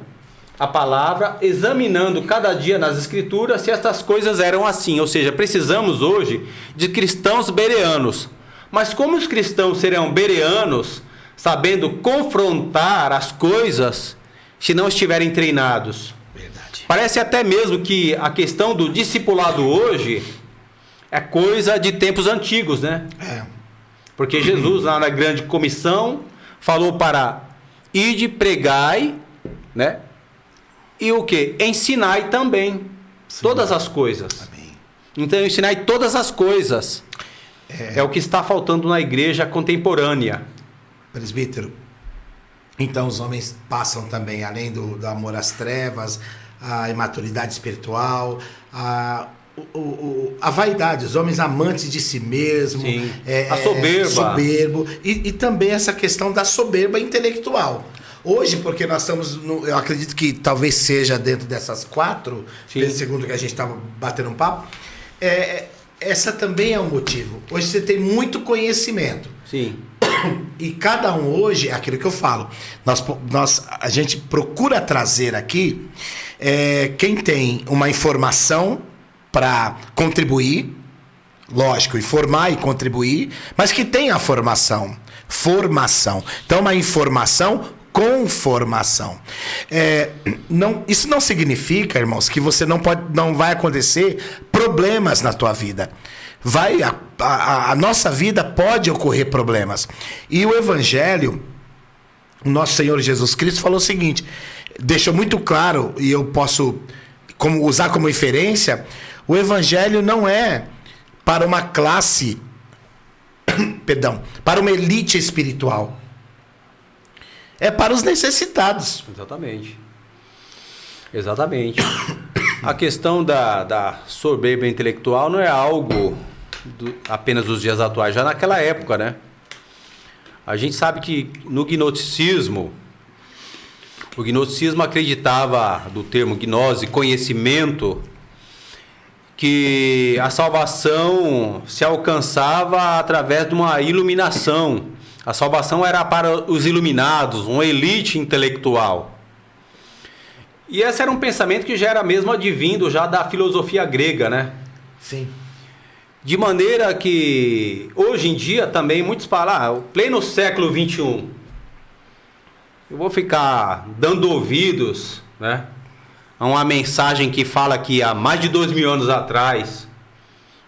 a palavra, examinando cada dia nas escrituras se estas coisas eram assim. Ou seja, precisamos hoje de cristãos bereanos. Mas como os cristãos serão bereanos, sabendo confrontar as coisas, se não estiverem treinados?
Verdade.
Parece até mesmo que a questão do discipulado hoje é coisa de tempos antigos, né? Porque Jesus, lá na grande comissão, falou para ide, pregai, né? E o que? Ensinai também. Sim. Todas as coisas. Amém. Então, ensinai todas as coisas. É o que está faltando na igreja contemporânea.
Presbítero, então os homens passam também, além do amor às trevas, a imaturidade espiritual, a vaidade, os homens amantes de si mesmo,
a soberba.
Soberbo, e também essa questão da soberba intelectual. Hoje, porque nós estamos, eu acredito que talvez seja dentro dessas 4, segundo que a gente estava batendo um papo, essa também é um motivo. Hoje você tem muito conhecimento.
Sim.
E cada um hoje, é aquilo que eu falo, a gente procura trazer aqui quem tem uma informação para contribuir, lógico, informar e contribuir, mas que tenha formação. Então, uma informação com formação. Isso não significa, irmãos, que você não vai acontecer problemas na tua vida. A nossa vida pode ocorrer problemas. E o Evangelho, o nosso Senhor Jesus Cristo falou o seguinte, deixou muito claro, e eu posso usar como referência, o Evangelho não é para uma classe, para uma elite espiritual. É para os necessitados.
Exatamente. A questão da soberba intelectual não é algo apenas dos dias atuais, já naquela época, né? A gente sabe que no gnosticismo, o gnosticismo acreditava, do termo gnose, conhecimento, que a salvação se alcançava através de uma iluminação. A salvação era para os iluminados, uma elite intelectual. E esse era um pensamento que já era mesmo advindo já da filosofia grega, né?
Sim.
De maneira que, hoje em dia, também muitos falam, pleno século XXI, eu vou ficar dando ouvidos, né, a uma mensagem que fala que há mais de 2000 anos atrás,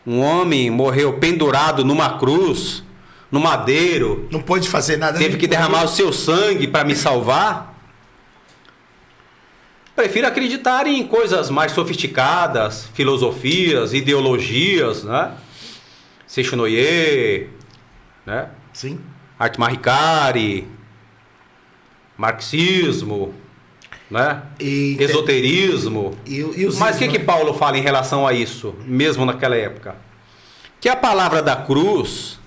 um homem morreu pendurado numa cruz, no madeiro.
Não pôde fazer nada.
Teve que derramar o seu sangue para me salvar. prefiro acreditar em coisas mais sofisticadas, filosofias, ideologias, né? Seixonoye, né?
Sim.
Arte Ricari, marxismo, né? Esoterismo. Mas o que Paulo fala em relação a isso, mesmo naquela época? Que a palavra da cruz,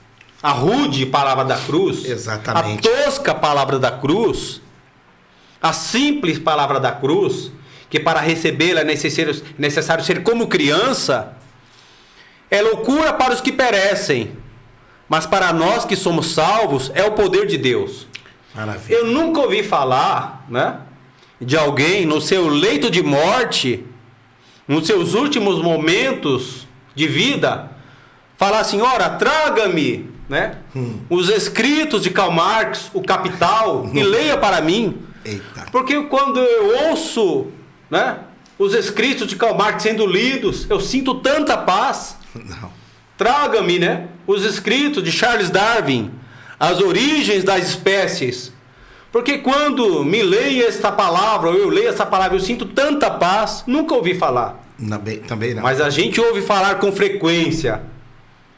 a rude palavra da cruz,
exatamente,
a tosca palavra da cruz, a simples palavra da cruz, que para recebê-la é necessário ser como criança, é loucura para os que perecem, mas para nós que somos salvos é o poder de Deus.
Maravilha.
Eu nunca ouvi falar, né, de alguém no seu leito de morte, nos seus últimos momentos de vida, falar assim: ora, traga-me, né, os escritos de Karl Marx, o Capital, e leia para mim.
Eita.
Porque quando eu ouço, né, os escritos de Karl Marx sendo lidos, eu sinto tanta paz.
Não.
Traga-me, né, os escritos de Charles Darwin, as origens das espécies. Porque quando me leio esta palavra, ou eu leio essa palavra, eu sinto tanta paz. Nunca ouvi falar.
Também não.
Mas a gente ouve falar com frequência.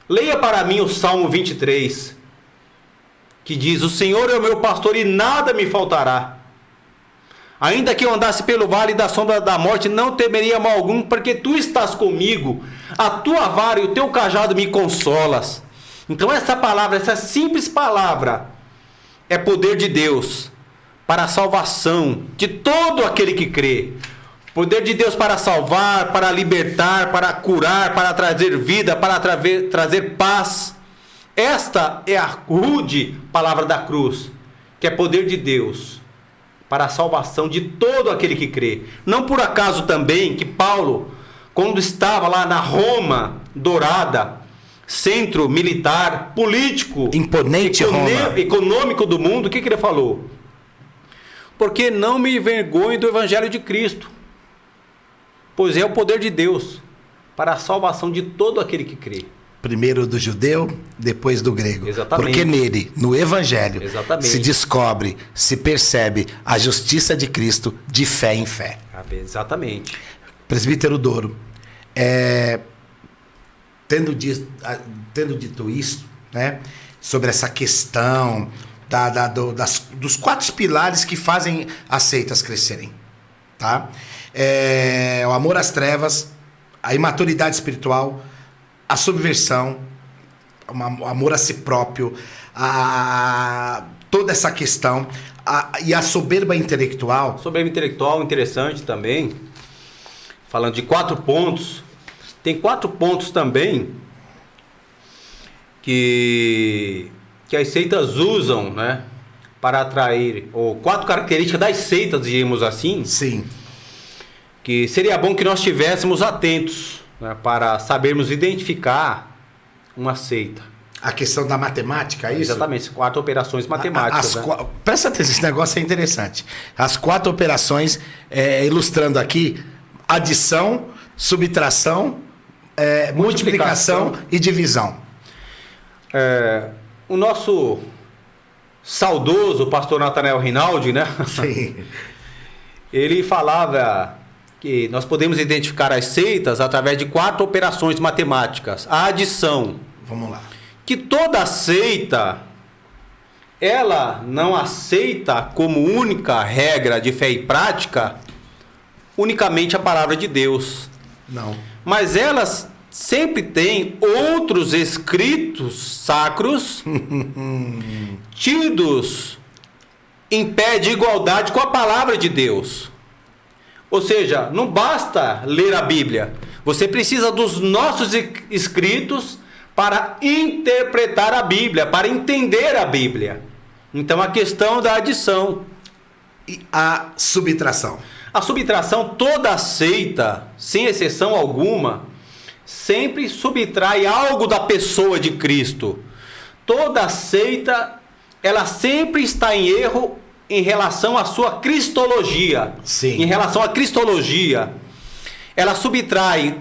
Leia para mim o Salmo 23, que diz: o Senhor é o meu pastor e nada me faltará. Ainda que eu andasse pelo vale da sombra da morte, não temeria mal algum, porque tu estás comigo. A tua vara e o teu cajado me consolas. Então essa palavra, essa simples palavra, é poder de Deus para a salvação de todo aquele que crê. Poder de Deus para salvar, para libertar, para curar, para trazer vida, para trazer paz. Esta é a rude palavra da cruz, que é poder de Deus para a salvação de todo aquele que crê. Não por acaso também que Paulo, quando estava lá na Roma dourada, centro militar, político,
imponente,
econômico do mundo, o que ele falou? Porque não me envergonho do evangelho de Cristo, pois é o poder de Deus para a salvação de todo aquele que crê.
Primeiro do judeu, depois do grego.
Exatamente.
Porque nele, no evangelho,
exatamente,
se descobre, se percebe a justiça de Cristo de fé em fé.
Exatamente.
Presbítero Doro, tendo dito isso, né, sobre essa questão dos 4 pilares que fazem as seitas crescerem, tá? O amor às trevas, a imaturidade espiritual, a subversão, o amor a si próprio, toda essa questão, e a soberba intelectual.
Soberba intelectual, interessante também, falando de 4 pontos. Tem 4 pontos também que as seitas usam, né, para atrair, ou 4 características das seitas, digamos assim.
Sim.
Que seria bom que nós estivéssemos atentos, né, para sabermos identificar uma seita.
A questão da matemática, é isso?
Exatamente, 4 operações matemáticas.
Presta atenção, esse negócio é interessante. As 4 operações, ilustrando aqui: adição, subtração, multiplicação e divisão.
O nosso saudoso pastor Nathanael Rinaldi, né?
Sim.
Ele falava que nós podemos identificar as seitas através de 4 operações matemáticas. A adição.
Vamos lá.
Que toda seita, ela não aceita como única regra de fé e prática unicamente a palavra de Deus.
Não.
Mas elas sempre têm outros escritos sacros tidos em pé de igualdade com a palavra de Deus. Ou seja, não basta ler a Bíblia. Você precisa dos nossos escritos para interpretar a Bíblia, para entender a Bíblia. Então, a questão da adição.
E a subtração.
A subtração, toda seita, sem exceção alguma, sempre subtrai algo da pessoa de Cristo. Toda seita, ela sempre está em erro em relação à sua cristologia.
Sim.
Em relação à cristologia, ela subtrai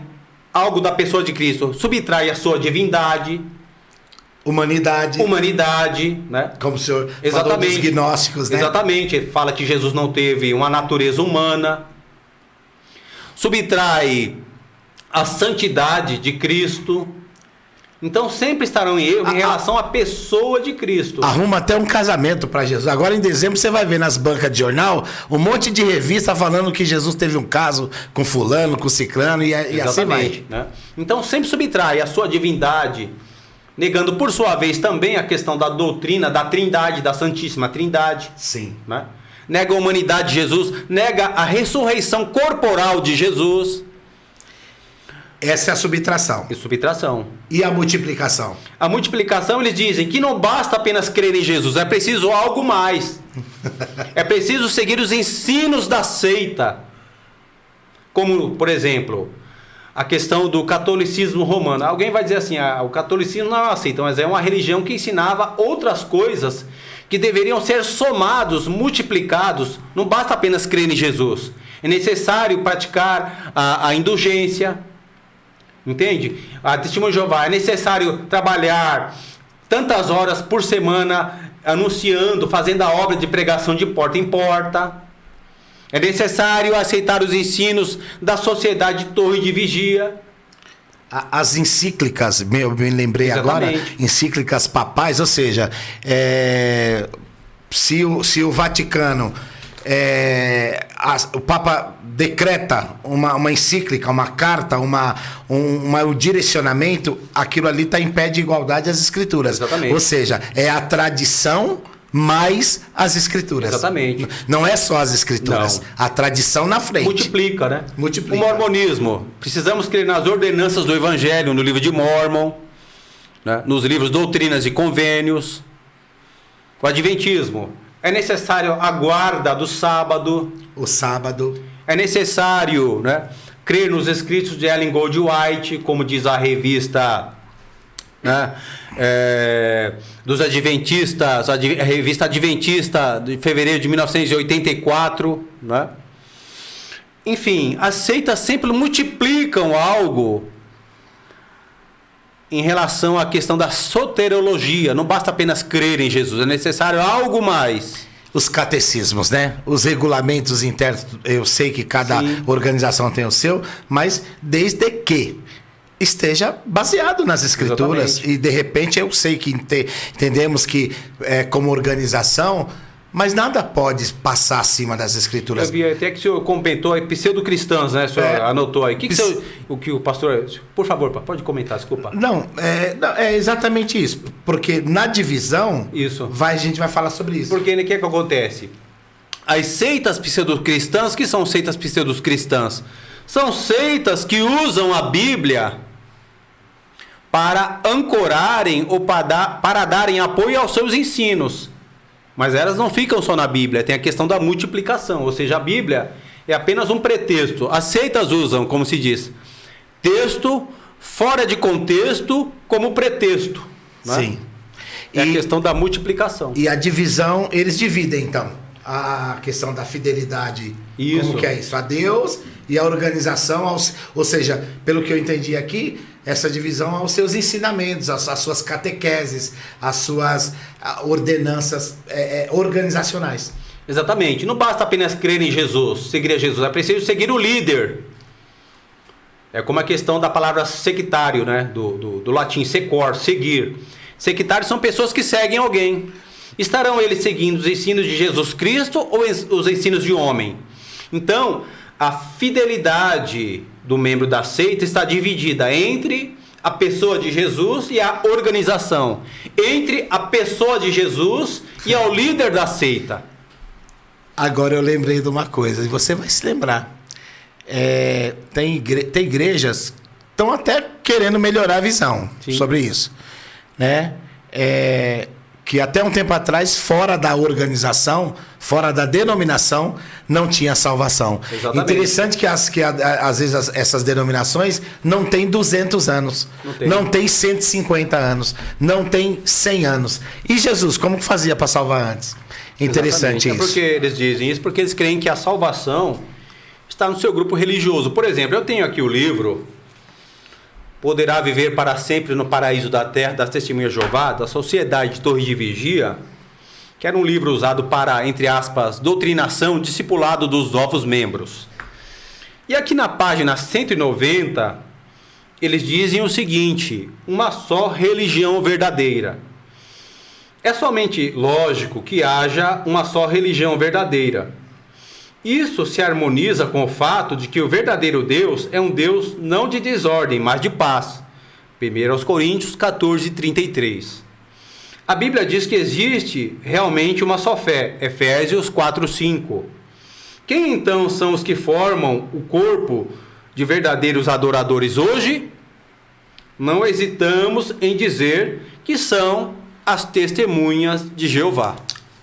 algo da pessoa de Cristo, subtrai a sua divindade, humanidade, né?
Como o senhor falou dos gnósticos, né?
Exatamente, fala que Jesus não teve uma natureza humana, subtrai a santidade de Cristo. Então sempre estarão em erro em relação à pessoa de Cristo.
Arruma até um casamento para Jesus. Agora em dezembro você vai ver nas bancas de jornal um monte de revista falando que Jesus teve um caso com fulano, com ciclano e assim vai.
Né? Então sempre subtrai a sua divindade, negando por sua vez também a questão da doutrina da Trindade, da Santíssima Trindade.
Sim.
Né? Nega a humanidade de Jesus, nega a ressurreição corporal de Jesus.
Essa é a subtração.
E subtração.
E a multiplicação?
A multiplicação, eles dizem que não basta apenas crer em Jesus, é preciso algo mais. É preciso seguir os ensinos da seita. Como, por exemplo, a questão do catolicismo romano. Alguém vai dizer assim, o catolicismo não é uma seita, mas é uma religião que ensinava outras coisas que deveriam ser somados, multiplicados. Não basta apenas crer em Jesus. É necessário praticar a indulgência. Entende? A Testemunho de Jeová, é necessário trabalhar tantas horas por semana anunciando, fazendo a obra de pregação de porta em porta. É necessário aceitar os ensinos da Sociedade Torre de Vigia.
As encíclicas, eu me lembrei
Exatamente.
agora, encíclicas papais, ou seja, se o Vaticano, o Papa decreta uma encíclica, uma carta, um direcionamento, aquilo ali está em pé de igualdade às Escrituras.
Exatamente.
Ou seja, é a tradição mais as Escrituras.
Exatamente.
Não é só as Escrituras,
Não.
a tradição na frente.
Multiplica, né?
Multiplica.
O mormonismo. Precisamos crer nas ordenanças do Evangelho, no livro de Mórmon, né? Nos livros Doutrinas e Convênios. O Adventismo. É necessário a guarda do sábado.
O sábado.
É necessário, né, crer nos escritos de Ellen Goldwhite, como diz a revista, né, dos Adventistas, a revista Adventista de fevereiro de 1984. Né? Enfim, as seitas sempre multiplicam algo em relação à questão da soteriologia. Não basta apenas crer em Jesus, é necessário algo mais.
Os catecismos, né? Os regulamentos internos, eu sei que cada
Sim.
organização tem o seu, mas desde que esteja baseado nas Escrituras.
Exatamente.
E de repente eu sei que entendemos que como organização, mas nada pode passar acima das Escrituras.
Eu vi até que o senhor comentou aí, pseudo-cristãos, né? O senhor anotou aí. O que o pastor... Por favor, pode comentar, desculpa.
Não, é exatamente isso. Porque na divisão,
Isso.
a gente vai falar sobre isso.
Porque o que acontece? As seitas pseudo-cristãs, que são seitas pseudo-cristãs? São seitas que usam a Bíblia para ancorarem ou para darem apoio aos seus ensinos. Mas elas não ficam só na Bíblia, tem a questão da multiplicação, ou seja, a Bíblia é apenas um pretexto. As seitas usam, como se diz, texto fora de contexto como pretexto. Né?
Sim.
É a questão da multiplicação.
E a divisão, eles dividem então a questão da fidelidade.
Isso.
Como que é isso? A Deus e a organização, ou seja, pelo que eu entendi aqui, essa divisão aos seus ensinamentos, às suas catequeses, às suas ordenanças organizacionais.
Exatamente. Não basta apenas crer em Jesus, seguir a Jesus. É preciso seguir o líder. É como a questão da palavra sectário, né? Do latim secor, seguir. Sectários são pessoas que seguem alguém. Estarão eles seguindo os ensinos de Jesus Cristo ou os ensinos de homem? Então, a fidelidade do membro da seita está dividida entre a pessoa de Jesus e a organização. Entre a pessoa de Jesus e ao líder da seita.
Agora eu lembrei de uma coisa, e você vai se lembrar. Tem igrejas que estão até querendo melhorar a visão. Sim. Sobre isso. Né? Que até um tempo atrás, fora da organização, fora da denominação, não tinha salvação.
Exatamente.
Interessante que às vezes essas denominações não têm 200 anos, não tem 150 anos, não tem 100 anos. E Jesus, como que fazia para salvar antes? Interessante. Exatamente.
Isso. É porque eles dizem isso, porque eles creem que a salvação está no seu grupo religioso. Por exemplo, eu tenho aqui o livro Poderá Viver para Sempre no Paraíso da Terra, das Testemunhas de Jeová, da Sociedade de Torre de Vigia, que era um livro usado para, entre aspas, doutrinação, discipulado dos novos membros. E aqui na página 190, eles dizem o seguinte: uma só religião verdadeira. É somente lógico que haja uma só religião verdadeira. Isso se harmoniza com o fato de que o verdadeiro Deus é um Deus não de desordem, mas de paz. 1 Coríntios 14, 33. A Bíblia diz que existe realmente uma só fé. Efésios 4, 5. Quem então são os que formam o corpo de verdadeiros adoradores hoje? Não hesitamos em dizer que são as testemunhas de Jeová.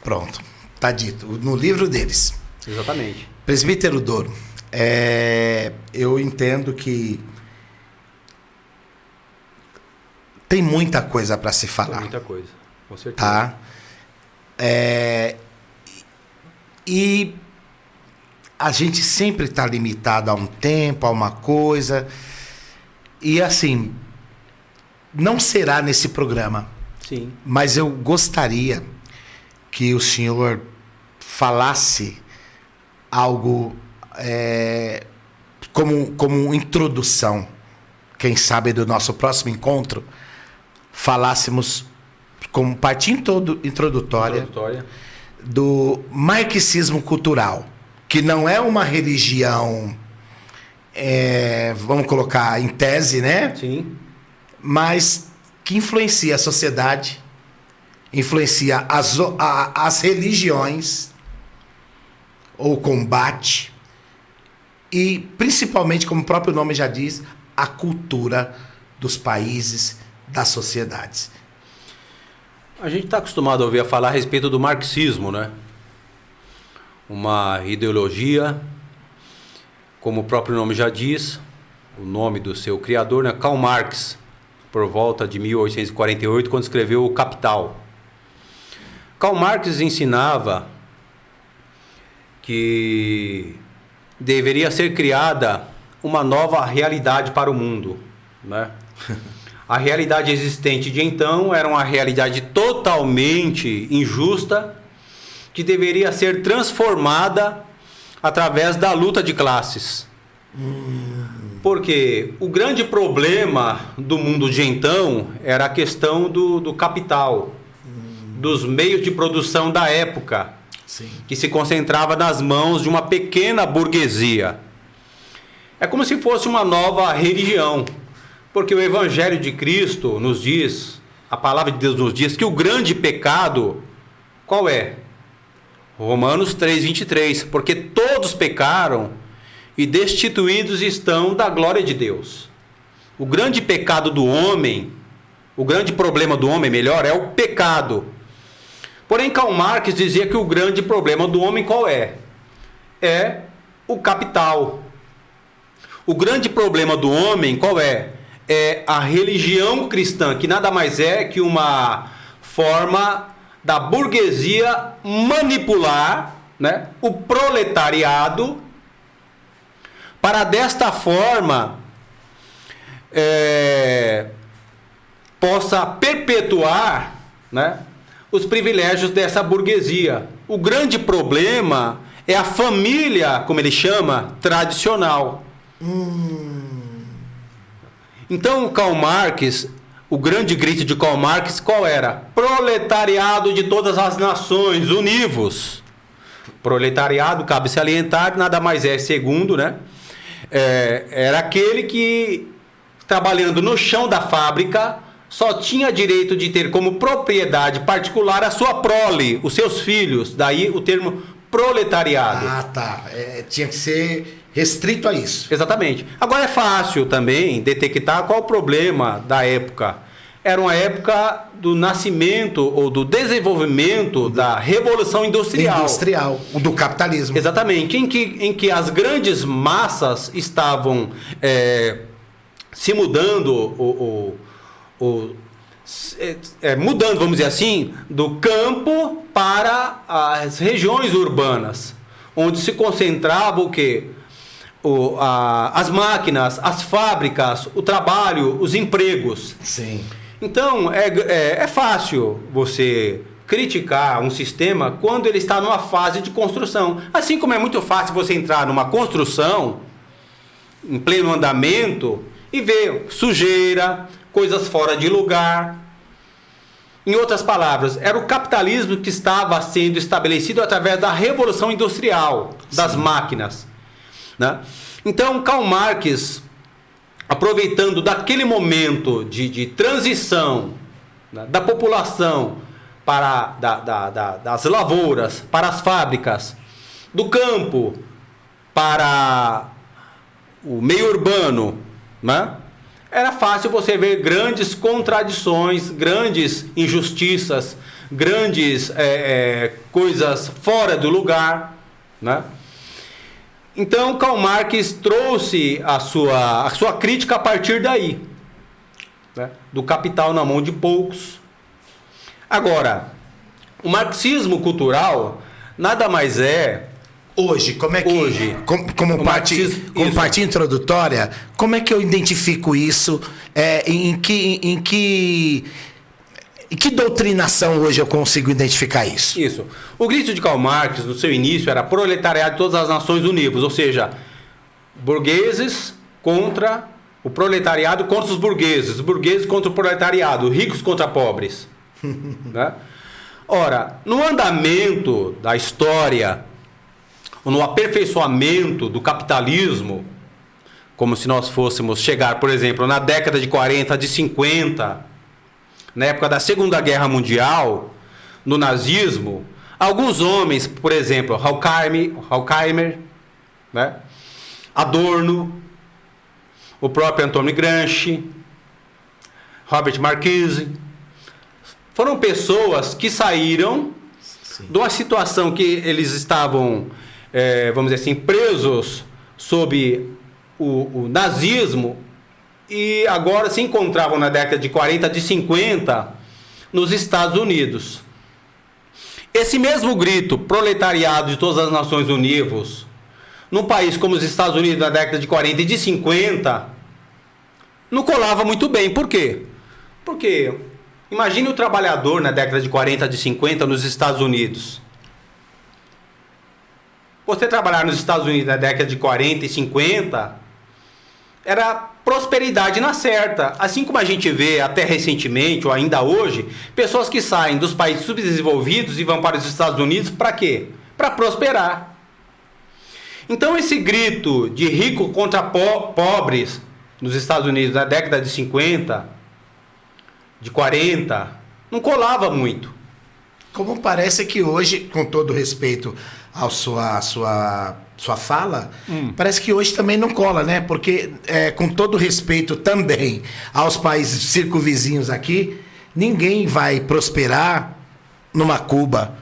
Pronto, está dito, no livro deles.
Exatamente.
Presbítero Doro, eu entendo que tem muita coisa para se falar.
Tem muita coisa, com certeza.
Tá? E a gente sempre está limitado a um tempo, a uma coisa. E assim, não será nesse programa.
Sim. Mas
eu gostaria que o senhor falasse algo como introdução, quem sabe do nosso próximo encontro, falássemos como parte introdutória do marxismo cultural, que não é uma religião, vamos colocar em tese, né?
Sim.
Mas que influencia a sociedade, influencia as religiões, ou combate, e principalmente, como o próprio nome já diz, a cultura dos países, das sociedades.
A gente está acostumado a ouvir falar a respeito do marxismo, né? Uma ideologia, como o próprio nome já diz, o nome do seu criador, né? Karl Marx, por volta de 1848, quando escreveu o Capital. Karl Marx ensinava que deveria ser criada uma nova realidade para o mundo, né? A realidade existente de então era uma realidade totalmente injusta, que deveria ser transformada através da luta de classes. Porque o grande problema do mundo de então era a questão do capital, dos meios de produção da época.
Sim.
Que se concentrava nas mãos de uma pequena burguesia. É como se fosse uma nova religião, porque o Evangelho de Cristo nos diz, a palavra de Deus nos diz que o grande pecado, qual é? Romanos 3:23, porque todos pecaram e destituídos estão da glória de Deus. O grande pecado do homem, o grande problema do homem, melhor, é o pecado. Porém, Karl Marx dizia que o grande problema do homem qual é? É o capital. O grande problema do homem qual é? É a religião cristã, que nada mais é que uma forma da burguesia manipular, né, o proletariado para desta forma possa perpetuar, né, os privilégios dessa burguesia. O grande problema é a família, como ele chama, tradicional. Então, Karl Marx, o grande grito de Karl Marx, qual era? Proletariado de todas as nações, univos. Proletariado, cabe salientar, nada mais é, segundo, né? Era aquele que, trabalhando no chão da fábrica, só tinha direito de ter como propriedade particular a sua prole, os seus filhos. Daí o termo proletariado.
Ah, tá. Tinha que ser restrito a isso.
Exatamente. Agora é fácil também detectar qual o problema da época. Era uma época do nascimento ou do desenvolvimento da Revolução Industrial.
Industrial, do capitalismo.
Exatamente. Em que as grandes massas estavam se mudando mudando, vamos dizer assim, do campo para as regiões urbanas, onde se concentrava o quê? As máquinas, as fábricas, o trabalho, os empregos.
Sim.
Então, é fácil você criticar um sistema quando ele está numa fase de construção. Assim como é muito fácil você entrar numa construção em pleno andamento e vê sujeira, coisas fora de lugar. Em outras palavras, era o capitalismo que estava sendo estabelecido através da Revolução Industrial, das máquinas, né? Então, Karl Marx, aproveitando daquele momento de transição, né, da população das lavouras para as fábricas, do campo para o meio urbano, né? Era fácil você ver grandes contradições, grandes injustiças, grandes coisas fora do lugar, né? Então, Karl Marx trouxe a sua crítica a partir daí, né? Do capital na mão de poucos. Agora, o marxismo cultural nada mais é...
Hoje, como é que...
Hoje,
como parte introdutória, como é que eu identifico isso? Em que doutrinação hoje eu consigo identificar isso?
Isso. O grito de Karl Marx, no seu início, era proletariado de todas as nações unidas, ou seja, burgueses contra o proletariado contra os burgueses contra o proletariado, ricos contra pobres. Né? Ora, no andamento da história, no aperfeiçoamento do capitalismo, como se nós fôssemos chegar, por exemplo, na década de 40, de 50, na época da Segunda Guerra Mundial, no nazismo, alguns homens, por exemplo, Horkheimer, né? Adorno, o próprio Antônio Gramsci, Robert Marcuse, foram pessoas que saíram de uma situação que eles estavam, vamos dizer assim, presos sob o nazismo e agora se encontravam na década de 40, de 50, nos Estados Unidos. Esse mesmo grito, proletariado de todas as Nações Unidas, num país como os Estados Unidos na década de 40 e de 50, não colava muito bem. Por quê? Porque imagine o trabalhador na década de 40, de 50 nos Estados Unidos. Você trabalhar nos Estados Unidos na década de 40 e 50 era prosperidade na certa. Assim como a gente vê até recentemente, ou ainda hoje, pessoas que saem dos países subdesenvolvidos e vão para os Estados Unidos para quê? Para prosperar. Então esse grito de rico contra pobres nos Estados Unidos na década de 50, de 40, não colava muito.
Como parece que hoje, com todo respeito à sua fala, parece que hoje também não cola, né? Porque, com todo respeito também aos países circunvizinhos aqui, ninguém vai prosperar numa Cuba.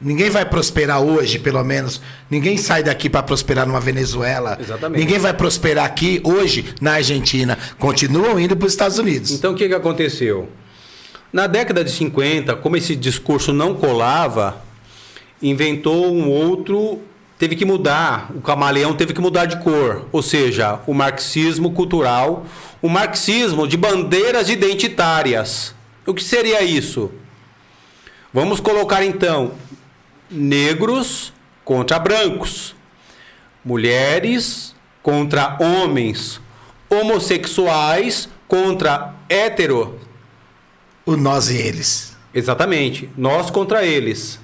Ninguém vai prosperar hoje, pelo menos. Ninguém sai daqui para prosperar numa Venezuela.
Exatamente.
Ninguém vai prosperar aqui hoje na Argentina. Continuam indo para os Estados Unidos.
Então o que aconteceu? Na década de 50, como esse discurso não colava, inventou um outro, teve que mudar, o camaleão teve que mudar de cor, ou seja, o marxismo cultural, o marxismo de bandeiras identitárias. O que seria isso? Vamos colocar então negros contra brancos, mulheres contra homens, homossexuais contra hétero.
O nós e eles.
Exatamente, nós contra eles.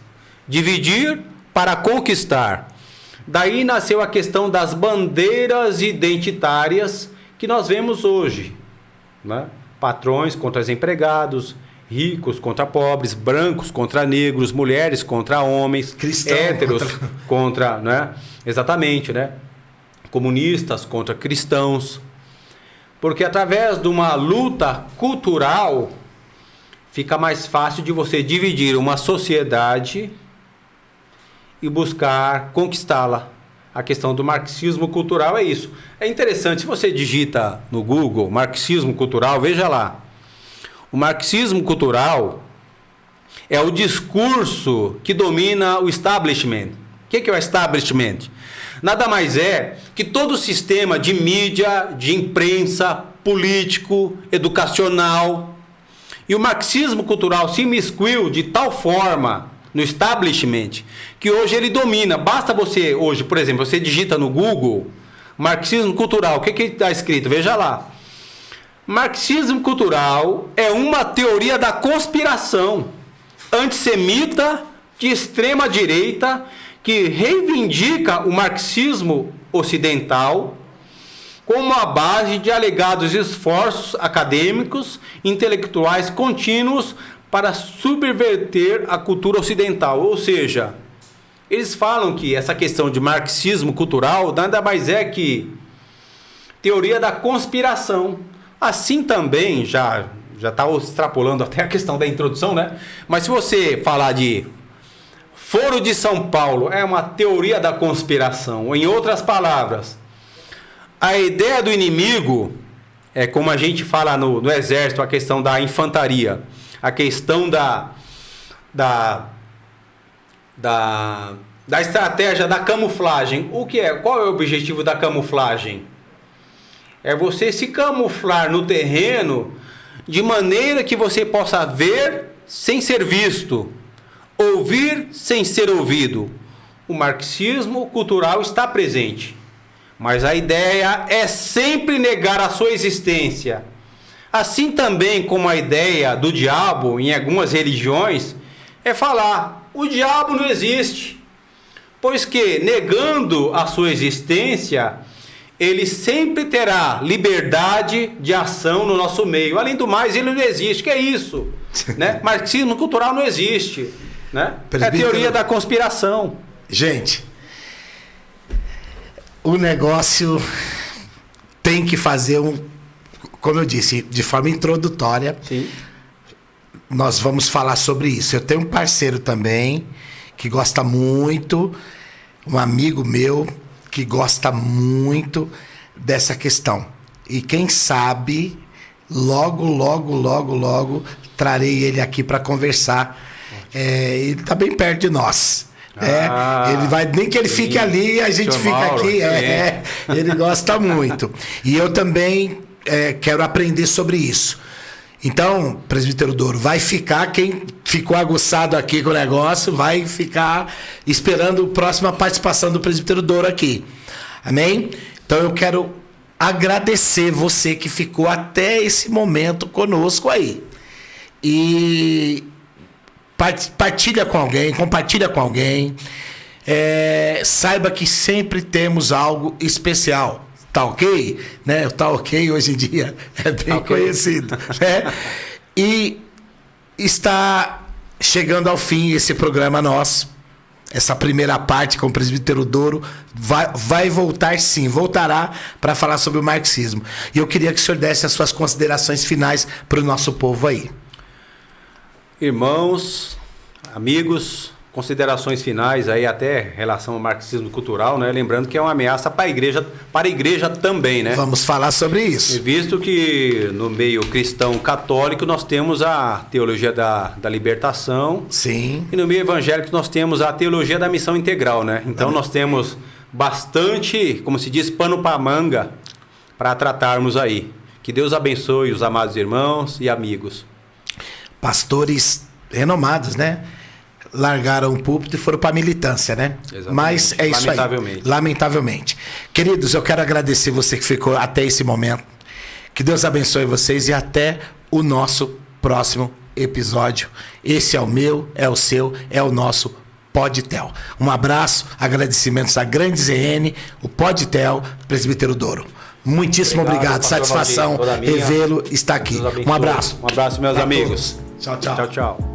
Dividir para conquistar. Daí nasceu a questão das bandeiras identitárias que nós vemos hoje, né? Patrões contra os empregados, ricos contra pobres, brancos contra negros, mulheres contra homens,
cristão
héteros contra, né? Exatamente, né? Comunistas contra cristãos. Porque através de uma luta cultural fica mais fácil de você dividir uma sociedade e buscar conquistá-la. A questão do marxismo cultural é isso. É interessante, se você digita no Google marxismo cultural, veja lá. O marxismo cultural é o discurso que domina o establishment. O que é o establishment? Nada mais é que todo o sistema de mídia, de imprensa, político, educacional. E o marxismo cultural se imiscuiu de tal forma no establishment que hoje ele domina. Basta você, hoje, por exemplo, você digita no Google Marxismo cultural, o que está escrito? Veja lá. Marxismo cultural é uma teoria da conspiração antissemita de extrema direita que reivindica o marxismo ocidental como a base de alegados esforços acadêmicos e intelectuais contínuos para subverter a cultura ocidental. Ou seja, eles falam que essa questão de marxismo cultural nada mais é que teoria da conspiração. Assim também, já está extrapolando até a questão da introdução, né? Mas se você falar de Foro de São Paulo, é uma teoria da conspiração. Em outras palavras, a ideia do inimigo é como a gente fala no exército, a questão da infantaria, a questão da estratégia da camuflagem. O que é? Qual é o objetivo da camuflagem? É você se camuflar no terreno de maneira que você possa ver sem ser visto, ouvir sem ser ouvido. O marxismo cultural está presente, mas a ideia é sempre negar a sua existência. Assim também como a ideia do diabo em algumas religiões é falar: o diabo não existe, pois que negando a sua existência, ele sempre terá liberdade de ação no nosso meio. Além do mais, ele não existe. Que é isso? Né? Marxismo cultural não existe. Né? É a teoria da conspiração.
Gente, o negócio tem que fazer como eu disse, de forma introdutória.
Sim.
Nós vamos falar sobre isso. Eu tenho um parceiro também que gosta muito, um amigo meu que gosta muito dessa questão. E quem sabe, logo, trarei ele aqui para conversar. Ele está bem perto de nós. Ele vai, nem que ele fique ali, a gente fica aqui. Ele gosta muito. E eu também quero aprender sobre isso. Então, presbítero Doro, vai ficar, quem ficou aguçado aqui com o negócio, vai ficar esperando a próxima participação do presbítero Doro aqui. Amém? Então eu quero agradecer você que ficou até esse momento conosco aí. E compartilha com alguém. Saiba que sempre temos algo especial. Tá ok? Né? Tá ok hoje em dia é bem conhecido. Né? E está chegando ao fim esse programa nosso. Essa primeira parte com o presbítero Doro vai voltar, sim, voltará para falar sobre o marxismo. E eu queria que o senhor desse as suas considerações finais para o nosso povo aí.
Irmãos, amigos, considerações finais aí até em relação ao marxismo cultural, né? Lembrando que é uma ameaça para a igreja também, né?
Vamos falar sobre isso.
E visto que no meio cristão católico nós temos a teologia da libertação.
Sim.
E no meio evangélico nós temos a teologia da missão integral, né? Então nós temos bastante, como se diz, pano para manga para tratarmos aí. Que Deus abençoe os amados irmãos e amigos.
Pastores renomados, né? Largaram o púlpito e foram para a militância, né?
Exatamente.
Mas é isso aí. Lamentavelmente. Queridos, eu quero agradecer você que ficou até esse momento. Que Deus abençoe vocês e até o nosso próximo episódio. Esse é o meu, é o seu, é o nosso Podtel. Um abraço, agradecimentos à Grande ZN, o Podtel, presbítero Doro. Muitíssimo obrigado. Satisfação revê-lo, está aqui.
Um abraço. Um abraço, meus amigos.
Tchau, tchau.
Tchau, tchau.